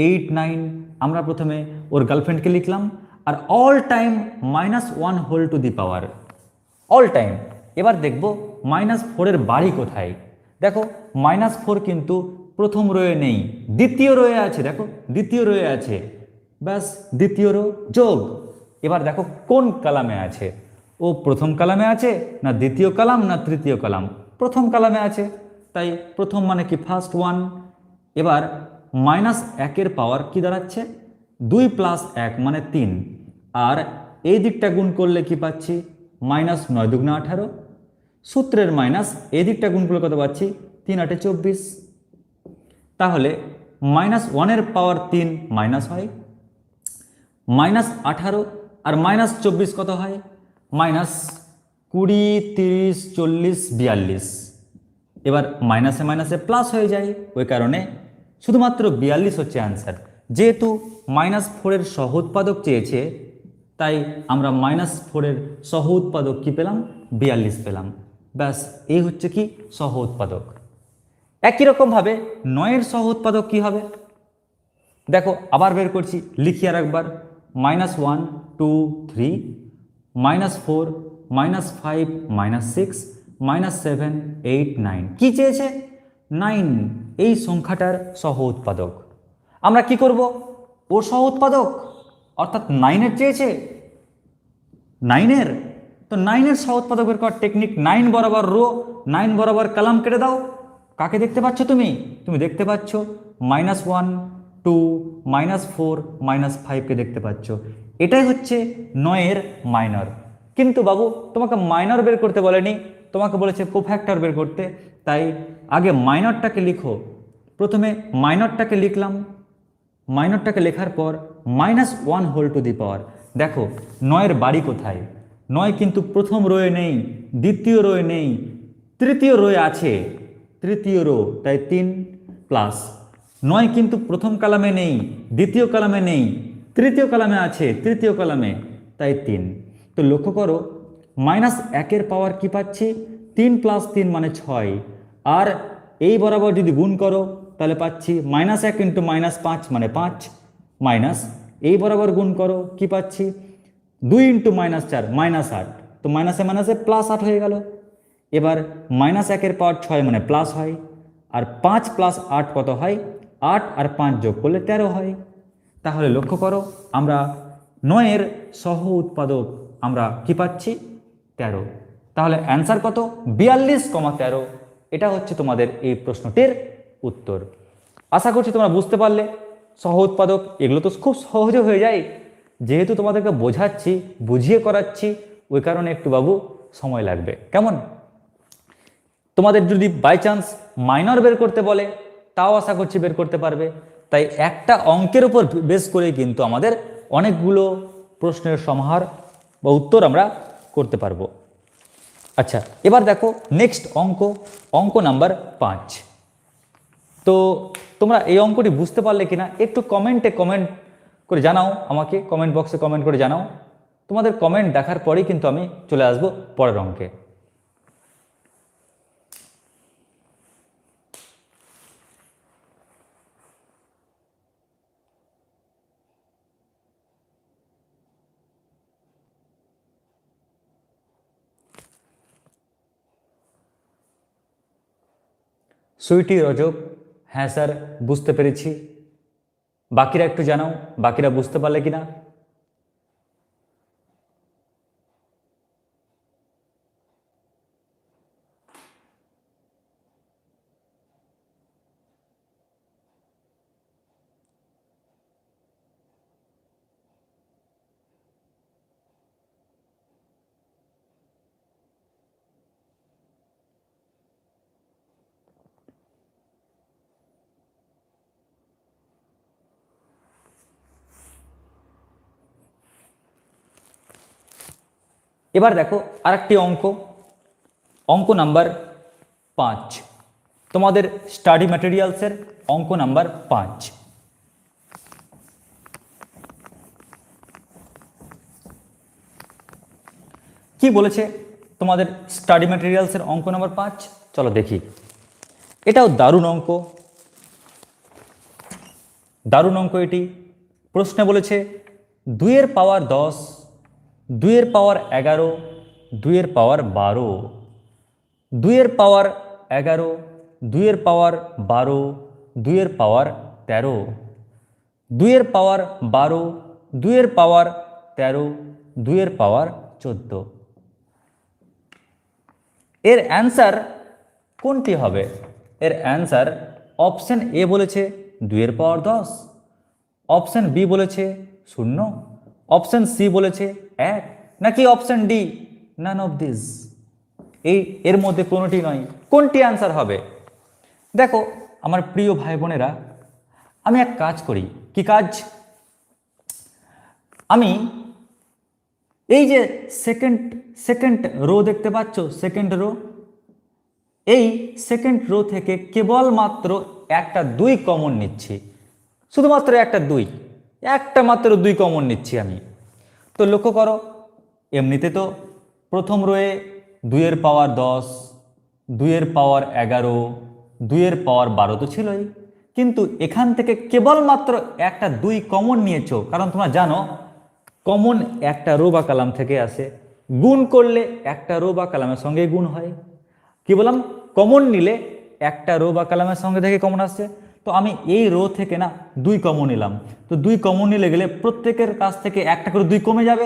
8, 9 আমরা প্রথমে ওর গার্লফ্রেন্ডকে লিখলাম আর all time -1 whole to the power, all time. এবার দেখব -4 এর বাড়ি কোথায়। দেখো -4 কিন্তু প্রথম রোয়ে নেই, দ্বিতীয় রোয়ে আছে। দেখো দ্বিতীয় রোয়ে আছে, ব্যাস দ্বিতীয় রো যোগ। এবার দেখো কোন কলামে আছে? ও প্রথম কলামে আছে না দ্বিতীয় কলাম না তৃতীয় কলাম? প্রথম কলামে আছে, তাই প্রথম মানে কি ফার্স্ট ওয়ান। এবার -1 পাওয়ার কি দাঁড়াচ্ছে? 2 + 1 মানে 3, আর এই দিকটা গুণ করলে কি পাচ্ছি? -9 দুগুণে 18। সূত্রের মাইনাস এই দিকটা গুণ করলে কত পাচ্ছি? 3 8 24। তাহলে -1 পাওয়ার 3 মাইনাস হয়, -18 আর -24 কত হয়? -20, 30, 40, 42। এবার মাইনাসে মাইনাসে প্লাস হয়ে যায়, ওই কারণে শুধুমাত্র 42 হচ্ছে অ্যান্সার। যেহেতু -4 এর সহ উৎপাদক চেয়েছে, তাই আমরা -4 এর সহ উৎপাদক কি পেলাম? 42 পেলাম। ব্যাস এই হচ্ছে কি সহ উৎপাদক। একই রকমভাবে 9 এর সহ উৎপাদক কি হবে? দেখো আবার বের করছি, লিখি আর একবার। -1, 2, 3, -4, -5, -6, -7, 8, 9 কি চেয়েছে? 9, এই সংখ্যাটার সহ উৎপাদক। আমরা কি করব? ও সহ উৎপাদক অর্থাৎ 9 এর চেয়েছে, 9 এর। তো 9 এর সহ উৎপাদক বের করার টেকনিক, 9 বরাবর রো, 9 বরাবর কলাম কেটে দাও। কাকে দেখতে পাচ্ছ তুমি? তুমি দেখতে পাচ্ছ -1, 2, -4, -5কে দেখতে পাচ্ছ। এটাই হচ্ছে 9 এর মাইনর। কিন্তু বাবু তোমাকে মাইনর বের করতে বলেনি, তোমাকে বলেছে কোফ্যাক্টর বের করতে। তাই আগে মাইনরটাকে লিখো। প্রথমে মাইনরটাকে লিখলাম, মাইনরটাকে লেখার পর -1 হোল টু দি পাওয়ার। দেখো 9 এর বাড়ি কোথায়? 9 কিন্তু প্রথম রোয়ে নেই, দ্বিতীয় রোয়ে নেই, তৃতীয় রোয়ে আছে, তৃতীয় রো, তাই 3 প্লাস। 9 কিন্তু প্রথম কলামে নেই, দ্বিতীয় কলামে নেই, তৃতীয় কলামে আছে, তৃতীয় কলামে, তাই 3। তো লক্ষ্য করো -1 পাওয়ার কি পাচ্ছি? 3 + 3 মানে 6, আর এই বরাবর যদি গুণ করো তাহলে পাচ্ছি -1 × -5 মানে 5, মাইনাস এই বরাবর গুণ করো কি পাচ্ছি? 2 × -4 -8। তো মাইনাসে মাইনাসে +8 হয়ে গেল। এবার -1 পাওয়ার 6 মানে প্লাস হয়, আর 5 + 8 কত হয়? 8 আর 5 যোগ করলে 13 হয়। তাহলে লক্ষ্য করো আমরা 9 এর সহ উৎপাদক আমরা কি পাচ্ছি? 13। তাহলে অ্যান্সার কত? 42, 13। এটা হচ্ছে তোমাদের এই প্রশ্নটির উত্তর। আশা করছি তোমরা বুঝতে পারলে। সহ উৎপাদক এগুলো তো খুব সহজে হয়ে যায়, যেহেতু তোমাদেরকে বোঝাচ্ছি, বুঝিয়ে করাচ্ছি, ওই কারণে একটু বাবু সময় লাগবে। কেমন? তোমাদের যদি বাই চান্স মাইনর বের করতে বলে, তাও আশা করছি বের করতে পারবে। তাই একটা অঙ্কের উপর বেস করে কিন্তু আমাদের অনেকগুলো প্রশ্নের সমাহার বা উত্তর আমরা করতে পারবো। আচ্ছা, এবার দেখো নেক্সট অঙ্ক, অঙ্ক নাম্বার 5। তো তোমরা এই অঙ্কটি বুঝতে পারলে কিনা একটু কমেন্টে কমেন্ট করে জানাও, আমাকে কমেন্ট বক্সে কমেন্ট করে জানাও। তোমাদের কমেন্ট দেখার পরেই কিন্তু আমি চলে আসবো পরের অঙ্কে। সুইটি, রজক, হ্যাঁ স্যার বুঝতে পেরেছি। বাকিরা একটু জানাও, বাকিরা বুঝতে পারলে কিনা। এবার দেখো আরেকটি অঙ্ক, অঙ্ক নাম্বার 5, তোমাদের স্টাডি ম্যাটেরিয়ালসের অঙ্ক নাম্বার 5। কি বলেছে তোমাদের স্টাডি ম্যাটেরিয়ালসের অঙ্ক নাম্বার 5? চলো দেখি। এটাও দারুণ অঙ্ক, দারুণ অঙ্ক এটি। প্রশ্নে বলেছে 2 এর পাওয়ার 10, 2 এর পাওয়ার 11, 2 এর পাওয়ার 12, 2 এর পাওয়ার 11, 2 এর পাওয়ার 12, 2 এর পাওয়ার 13, 2 এর পাওয়ার 12, 2 এর পাওয়ার 13, 2 এর পাওয়ার 14। এর অ্যান্সার কোনটি হবে? এর অ্যান্সার অপশন এ বলেছে 2 এর পাওয়ার 10, অপশন বি বলেছে 0, অপশন সি বলেছে 1, নাকি option D none of this? এর মধ্যে কোনোটি নয়। কোনটি অ্যান্সার হবে? দেখো আমার প্রিয় ভাই বোনেরা, আমি এক কাজ করি। কি কাজ? আমি এই যে সেকেন্ড রো দেখতে পাচ্ছ, সেকেন্ড রো, এই সেকেন্ড রো থেকে কেবলমাত্র একটা 2 কমন নিচ্ছি, শুধুমাত্র একটা 2, একটা মাত্র 2 কমন নিচ্ছি আমি। তো লক্ষ্য করো, এমনিতে তো প্রথম রোয়ে 2 এর পাওয়ার 10, 2 এর পাওয়ার 11, 2 এর পাওয়ার 12 তো ছিলই, কিন্তু এখান থেকে কেবলমাত্র একটা 2 কমন নিয়েছো, কারণ তোমরা জানো কমন একটা রো বা কলাম থেকে আসে, গুণ করলে একটা রো বা কলামের সঙ্গে গুণ হয়। কি বললাম? কমন নিলে একটা রো বা কলামের সঙ্গে থেকে কমন আসছে। তো আমি এই রো থেকে না 2 কমন নিলাম। তো 2 কমন নিলে গেলে প্রত্যেকের কাছ থেকে একটা করে 2 কমে যাবে,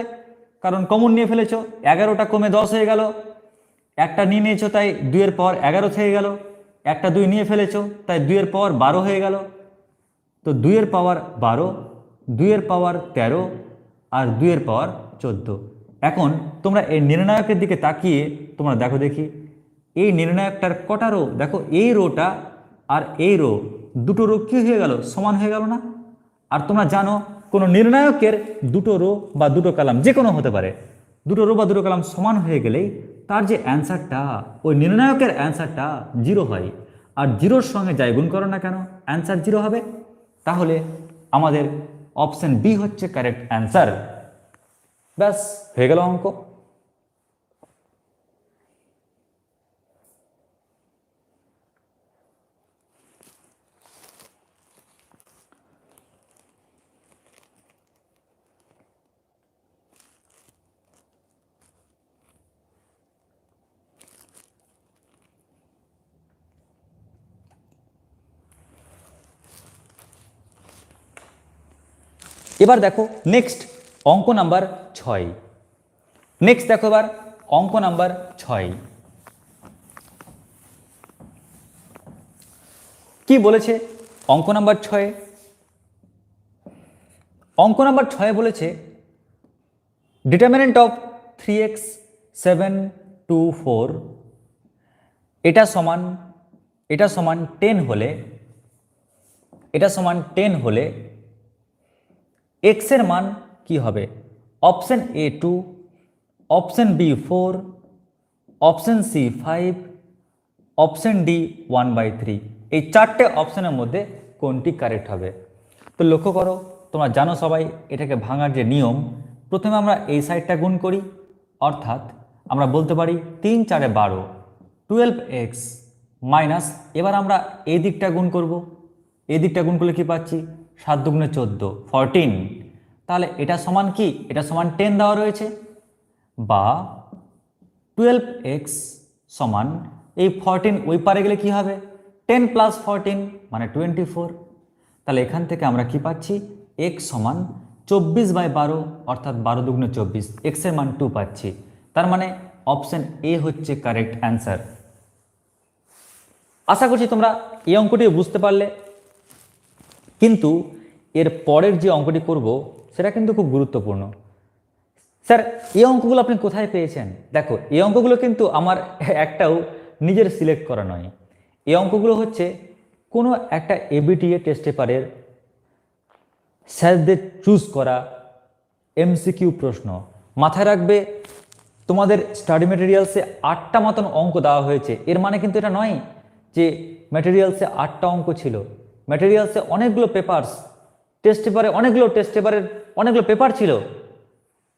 কারণ কমন নিয়ে ফেলেছো। 11টা কমে 10 হয়ে গেল, একটা নিয়ে নিয়েছো তাই 2 এর পাওয়ার 11 থেকে গেল, একটা 2 নিয়ে ফেলেছো তাই 2 এর পাওয়ার 12 হয়ে গেল। তো 2 এর পাওয়ার 12, 2 এর পাওয়ার 13 আর 2 এর পাওয়ার 14। এখন তোমরা এই নির্ণায়কের দিকে তাকিয়ে তোমরা দেখো দেখি, এই নির্ণায়কটার কটা রো? দেখো এই রোটা আর এই রো, দুটো রো কি হয়ে গেল? সমান হয়ে গেল না? আর তোমরা জানো কোনো নির্ণায়কের দুটো রো বা দুটো কলাম যে কোনো হতে পারে, দুটো রো বা দুটো কলাম সমান হয়ে গেলেই তার যে অ্যান্সারটা, ওই নির্ণায়কের অ্যান্সারটা 0 হয়। আর 0-র সঙ্গে যাই গুণ করো না কেন, অ্যান্সার 0 হবে। তাহলে আমাদের অপশন বি হচ্ছে কারেক্ট অ্যান্সার। ব্যাস হয়ে গেল অঙ্ক। এবার দেখো নেক্সট অঙ্ক নাম্বার 6। নেক্সট দেখো এবার অঙ্ক নাম্বার 6 কি বলেছে? অঙ্ক নাম্বার 6, অঙ্ক নাম্বার 6 বলেছে ডিটারমিনেন্ট অফ 3x 7 2 4 এটা সমান 10 হলে, এটা সমান 10 হলে x এর মান কি হবে? Option A 2, option B 4, option C 5, option D 1/3। এই চারটে অপশনের মধ্যে কোনটি কারেক্ট হবে? তো লক্ষ্য করো, তোমরা জানো সবাই এটাকে ভাঙার যে নিয়ম, প্রথমে আমরা এই সাইডটা গুণ করি, অর্থাৎ আমরা বলতে পারি 3 4 12 12x মাইনাস, এবার আমরা এই দিকটা গুণ করব, এই দিকটা গুণ করলে কি পাচ্ছি? 7 দুগুণে 14 14। তাহলে এটা সমান কি? এটা সমান 10 দেওয়া রয়েছে, বা 12x সমান এই 14 ওই পারে গেলে কি হবে? 10 প্লাস 14 মানে 24। তাহলে এখান থেকে আমরা কি পাচ্ছি, এক্স সমান 24/12 অর্থাৎ 12 দুগুণে 24, এক্সের মান 2 পাচ্ছি। তার মানে অপশন এ হচ্ছে কারেক্ট অ্যান্সার। আশা করছি তোমরা এই অঙ্কটিও বুঝতে পারলে, কিন্তু এর পরের যে অঙ্কটি করব সেটা কিন্তু খুব গুরুত্বপূর্ণ। স্যার এই অঙ্কগুলো আপনি কোথায় পেয়েছেন? দেখো এই অঙ্কগুলো কিন্তু আমার একটাও নিজের সিলেক্ট করা নয়। এই অঙ্কগুলো হচ্ছে কোনো একটা এবিটিএ টেস্ট পেপারের স্যারদের চুজ করা এমসিকিউ প্রশ্ন। মাথায় রাখবে তোমাদের স্টাডি ম্যাটেরিয়ালসে 8টা মতন অঙ্ক দেওয়া হয়েছে, এর মানে কিন্তু এটা নয় যে ম্যাটেরিয়ালসে 8টা অঙ্ক ছিল। ম্যাটেরিয়ালসে অনেকগুলো পেপারস, টেস্ট পেপারে অনেকগুলো পেপার ছিল,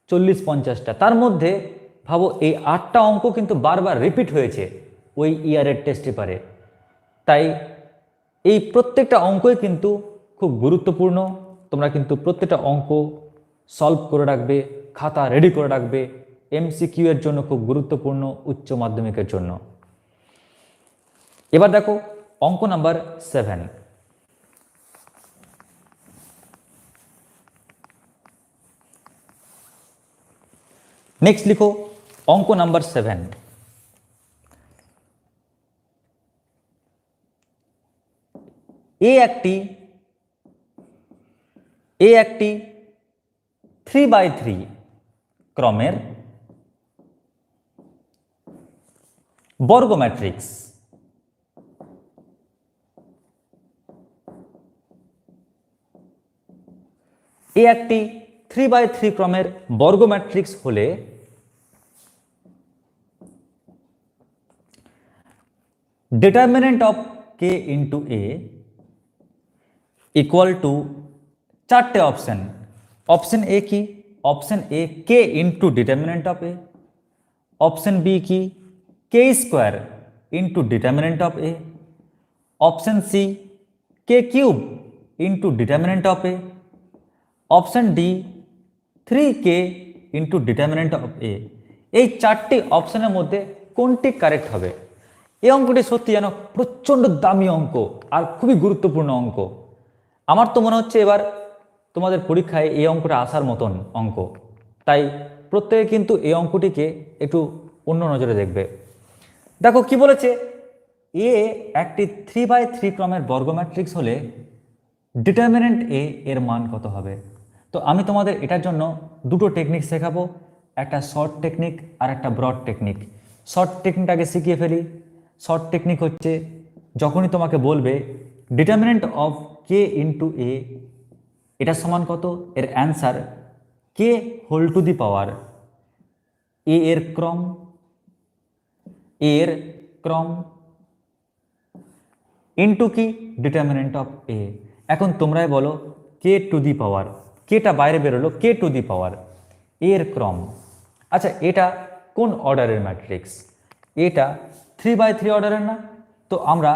40-50টা। তার মধ্যে ভাবো এই 8টা অঙ্ক কিন্তু বারবার রিপিট হয়েছে ওই ইয়ারের টেস্ট পেপারে। তাই এই প্রত্যেকটা অঙ্কই কিন্তু খুব গুরুত্বপূর্ণ। তোমরা কিন্তু প্রত্যেকটা অঙ্ক সলভ করে রাখবে, খাতা রেডি করে রাখবে, এমসিকিউ এর জন্য খুব গুরুত্বপূর্ণ, উচ্চ মাধ্যমিকের জন্য। এবার দেখো অঙ্ক নাম্বার 7। নেক্সট লিখো অঙ্ক নাম্বার 7। একটি 3x3 ক্রমের বর্গ ম্যাট্রিক্স। একটি 3x3 ক্রমের বর্গ ম্যাট্রিক্স হলে determinant of K into A equal to 4টে অপশন। অপশন এ কি? Option A K into determinant of A. Option B কি? K square into determinant of A. Option C K cube into determinant of A. Option D 3k into determinant of A. এই 4টি অপশনের মধ্যে কোনটি correct হবে? এই অঙ্কটি সত্যি যেন প্রচণ্ড দামি অঙ্ক আর খুবই গুরুত্বপূর্ণ অঙ্ক। আমার তো মনে হচ্ছে এবার তোমাদের পরীক্ষায় এই অঙ্কটা আসার মতন অঙ্ক। তাই প্রত্যেকে কিন্তু এই অঙ্কটিকে একটু অন্য নজরে দেখবে। দেখো কি বলেছে, এ একটি 3x3 ক্রমের বর্গ ম্যাট্রিক্স হলে ডিটারমিনেন্ট এ এর মান কত হবে? তো আমি তোমাদের এটার জন্য দুটো টেকনিক শেখাবো, একটা শর্ট টেকনিক আর একটা ব্রড টেকনিক। শর্ট টেকনিকটাকে শিখিয়ে ফেলি। শর্ট টেকনিক হচ্ছে যখনই তোমাকে বলবে determinant of K into A এটা সমান কত, এর answer K whole to the power A এর ক্রম ইন্টু কি ডিটারমিনেন্ট অফ এ। এখন তোমরাই বলো কে টু দি পাওয়ার, কেটা বাইরে বেরোলো, কে টু দি পাওয়ার এর ক্রম। আচ্ছা এটা কোন অর্ডারের ম্যাট্রিক্স? এটা 3x3 অর্ডারের না? তো আমরা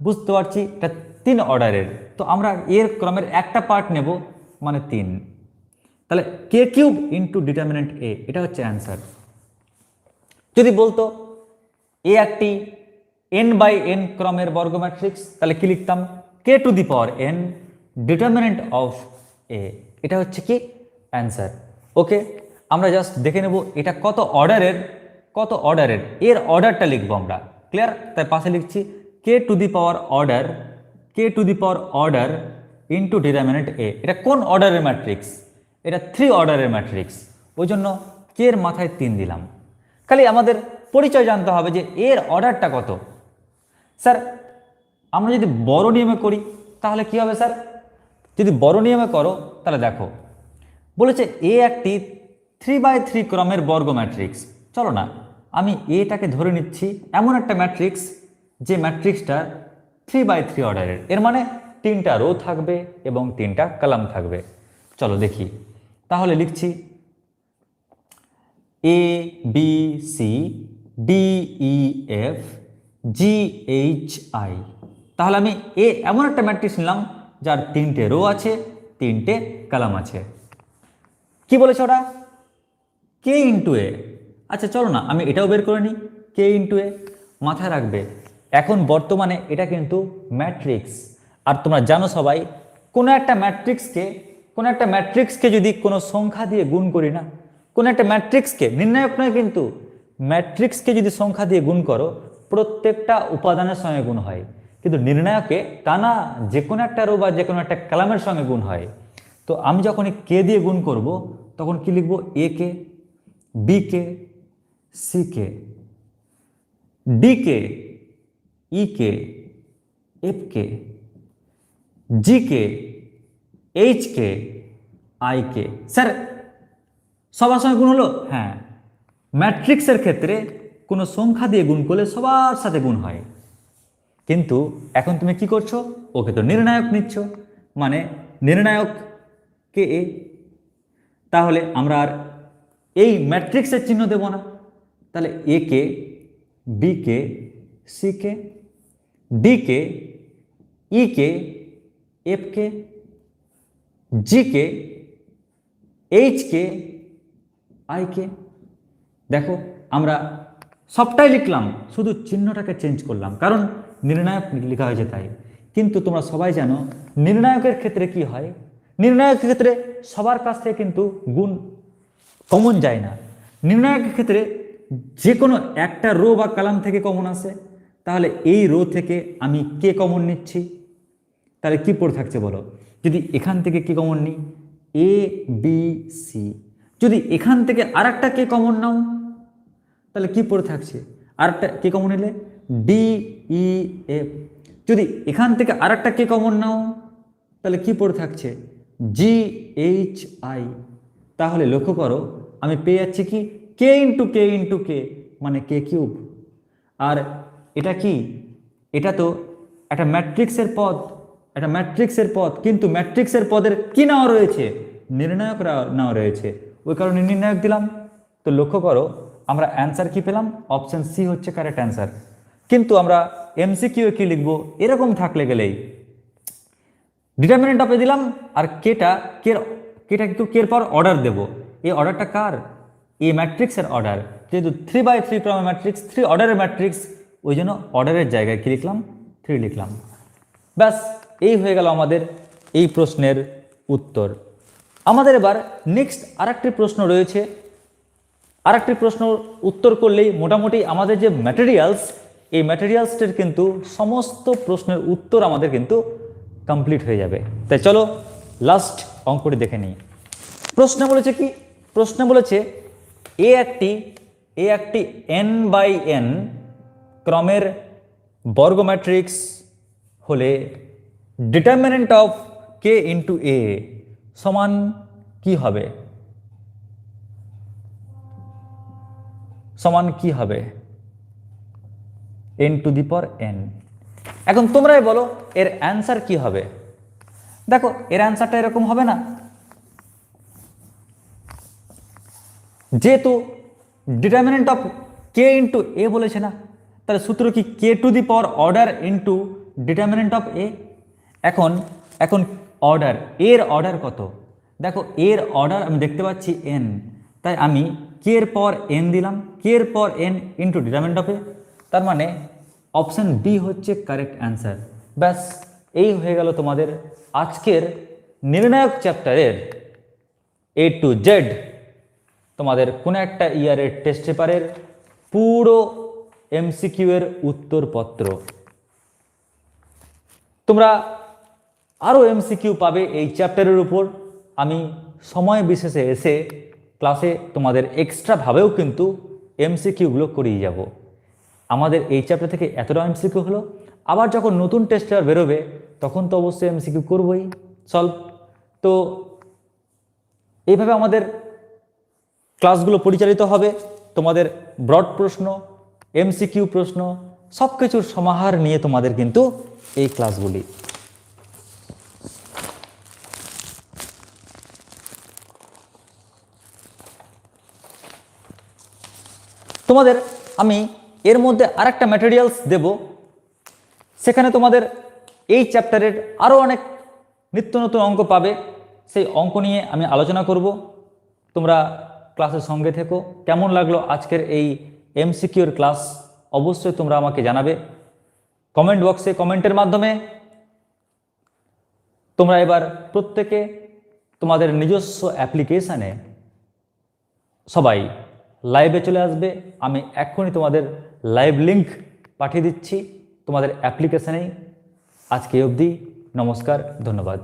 বুঝতে পারছি এটা 3 অর্ডারের। তো আমরা এর ক্রমের একটা পার্ট নেব মানে 3। তাহলে কে কিউব ইন্টু ডিটারমিনেন্ট এ এটা হচ্ছে অ্যান্সার। যদি বলতো এ একটি n/n ক্রমের বর্গ ম্যাট্রিক্স, তাহলে কি লিখতাম? K to the power n determinant of A, এটা হচ্ছে কি অ্যান্সার। ওকে, আমরা জাস্ট দেখে নেব এটা কত অর্ডারের, এর অর্ডারটা লিখবো আমরা। ক্লিয়ার? তাই পাশে লিখছি K to the power order into determinant A. এটা কোন অর্ডারের ম্যাট্রিক্স? এটা 3 অর্ডারের ম্যাট্রিক্স, ওই জন্য কে এর মাথায় 3 দিলাম। খালি আমাদের পরিচয় জানতে হবে যে এর অর্ডারটা কত। স্যার আমরা যদি বড় নিয়মে করি তাহলে কি হবে স্যার? যদি বড় নিয়মে করো তাহলে দেখো বলেছে এ একটি 3x3 ক্রমের বর্গ ম্যাট্রিক্স। চলো না আমি এটাকে ধরে নিচ্ছি এমন একটা ম্যাট্রিক্স যে ম্যাট্রিক্সটা 3x3 অর্ডারের, এর মানে 3টা রো থাকবে এবং 3টা কলাম থাকবে। চলো দেখি, তাহলে লিখছি A B C D E F G H I. তাহলে আমি এমন একটা ম্যাট্রিক্স নিলাম যার 3টে রো আছে, 3টে কলাম আছে। কি বলেছে ওরা? কে ইন্টু এ। আচ্ছা চলো না আমি এটাও বের করে নিই, কে ইন্টু এ। মাথায় রাখবে এখন বর্তমানে এটা কিন্তু ম্যাট্রিক্স। আর তোমরা জানো সবাই, কোনো একটা ম্যাট্রিক্সকে যদি কোনো সংখ্যা দিয়ে গুণ করি না, কোনো একটা ম্যাট্রিক্সকে, নির্ণায়ক নয় কিন্তু, ম্যাট্রিক্সকে যদি সংখ্যা দিয়ে গুণ করো, প্রত্যেকটা উপাদানের সঙ্গে গুণ হয়। কিন্তু নির্ণায়কে টানা যে কোনো একটা রো বা যে কোনো একটা কলামের সঙ্গে গুণ হয়। তো আমি যখন কে দিয়ে গুণ করব, তখন কি লিখব? A K, B K, C K, D K, E K, F K, G K, H K, I K. Sir সবার সঙ্গে গুণ হলো? হ্যাঁ, ম্যাট্রিক্সের ক্ষেত্রে কোনো সংখ্যা দিয়ে গুণ করলে সবার সাথে গুণ হয়। কিন্তু এখন তুমি কি করছো? ওকে তো নির্ণায়ক নিচ্ছ, মানে নির্ণায়ক কে এ। তাহলে আমরা আর এই ম্যাট্রিক্সের চিহ্ন দেব না। তাহলে A K, B K, C K, D K, E K, F K, G K, H K, I K. দেখো আমরা সবটাই লিখলাম, শুধু চিহ্নটাকে চেঞ্জ করলাম, কারণ নির্ণায়ক লেখা হয়েছে তাই। কিন্তু তোমরা সবাই জানো নির্ণায়কের ক্ষেত্রে কি হয়। নির্ণায়কের ক্ষেত্রে সবার কাছ থেকে কিন্তু গুণ কমন যায় না। নির্ণায়কের ক্ষেত্রে যে কোনো একটা রো বা কলাম থেকে কমন আসে। তাহলে এই রো থেকে আমি কে কমন নিচ্ছি, তাহলে কি পড়ে থাকছে বলো? যদি এখান থেকে কি কমন নিই, এ বি সি, যদি এখান থেকে আর একটা কে কমন নাও, তাহলে কি পড়ে থাকছে? আর একটা কে কমন নিলে ডি ই এফ। যদি এখান থেকে আর একটা কে কমন নাও, তাহলে কি পড়ে থাকছে? জি এইচ আই। তাহলে লক্ষ্য করো, আমি পেয়ে যাচ্ছি কি? কে ইন্টু কে ইন্টু কে, মানে কে কিউব। আর এটা কি? এটা তো একটা ম্যাট্রিক্সের পদ, একটা ম্যাট্রিক্সের পদ, কিন্তু ম্যাট্রিক্সের পদের কি নেওয়া রয়েছে? নির্ণায়ক নেওয়া রয়েছে, ওই কারণে নির্ণায়ক দিলাম। তো লক্ষ্য করো আমরা অ্যান্সার কি পেলাম? অপশন সি হচ্ছে কারেক্ট অ্যান্সার। কিন্তু আমরা এমসিকিউ কি লিখবো? এরকম থাকলে গেলেই ডিটারমিনেন্ট অফ এ দিলাম, আর কেটা কিন্তু কের পর অর্ডার দেবো। এই অর্ডারটা কার? এই ম্যাট্রিক্সের অর্ডার, যেহেতু 3/3 ক্রমের ম্যাট্রিক্স, 3 অর্ডারের ম্যাট্রিক্স, ওই জন্য অর্ডারের জায়গায় কি লিখলাম? 3 লিখলাম। ব্যাস, এই হয়ে গেল আমাদের এই প্রশ্নের উত্তর। আমাদের এবার নেক্সট আরেকটি প্রশ্ন রয়েছে। আরেকটি প্রশ্ন উত্তর করলেই মোটামুটি আমাদের যে ম্যাটেরিয়ালস, এই ম্যাটেরিয়ালসটির কিন্তু সমস্ত প্রশ্নের উত্তর আমাদের কিন্তু কমপ্লিট হয়ে যাবে। তাই চলো লাস্ট অঙ্কটি দেখে নিই। প্রশ্ন বলেছে কি? প্রশ্ন বলেছে এ একটি n/n ক্রমের বর্গ ম্যাট্রিক্স হলে ডিটারমিনেন্ট অফ কে ইন্টু এ সমান কি হবে? সমান কি হবে? n⁴n। এখন তোমরাই বলো এর অ্যান্সার কি হবে? দেখো এর অ্যান্সারটা এরকম হবে না, যেহেতু determinant of K into A বলেছে না, তাহলে সূত্র কি? k⁴ order into determinant of A. এখন এখন অর্ডার, এর অর্ডার কত? দেখো এর অর্ডার আমি দেখতে পাচ্ছি n, তাই আমি কে-এর পর n দিলাম, কে-এর পর n ইন্টু ডিটারমিনেন্ট অফ এ। তার মানে অপশন বি হচ্ছে কারেক্ট অ্যান্সার। ব্যাস, এই হয়ে গেল তোমাদের আজকের নির্ণায়ক চ্যাপ্টারের A to Z তোমাদের কোনো একটা ইয়ারের টেস্ট পেপারের পুরো এমসিকিউ এর উত্তরপত্র। তোমরা আরও এমসিকিউ পাবে এই চ্যাপ্টারের উপর। আমি সময় বিশেষে এসে ক্লাসে তোমাদের এক্সট্রাভাবেও কিন্তু এমসিকিউগুলো করিয়ে যাব। আমাদের এই চ্যাপ্টার থেকে এতটা এমসিকিউ হলো, আবার যখন নতুন টেস্ট পেপার বেরোবে তখন তো অবশ্যই এমসিকিউ করবই সলভ। তো এইভাবে আমাদের ক্লাসগুলো পরিচালিত হবে। তোমাদের ব্রড প্রশ্ন, এমসিকিউ প্রশ্ন, সব কিছুর সমাহার নিয়ে তোমাদের কিন্তু এই ক্লাসগুলি। তোমাদের আমি এর মধ্যে আরেকটা ম্যাটেরিয়ালস দেব, সেখানে তোমাদের এই চ্যাপ্টারের আরও অনেক নিত্য নতুন অঙ্ক পাবে। সেই অঙ্ক নিয়ে আমি আলোচনা করব। তোমরা ক্লাসের সঙ্গে থেকো। কেমন লাগলো আজকের এই এমসিকিউর ক্লাস অবশ্যই তোমরা আমাকে জানাবে। কমেন্ট বক্সে কমেন্টের মাধ্যমে তোমরা এবার প্রত্যেকে তোমাদের নিজস্ব অ্যাপ্লিকেশানে সবাই লাইভে চলে আসবে। আমি এক্ষুনি তোমাদের লাইভ লিংক পাঠিয়ে দিচ্ছি তোমাদের অ্যাপ্লিকেশানেই। আজকে অবধি, নমস্কার, ধন্যবাদ।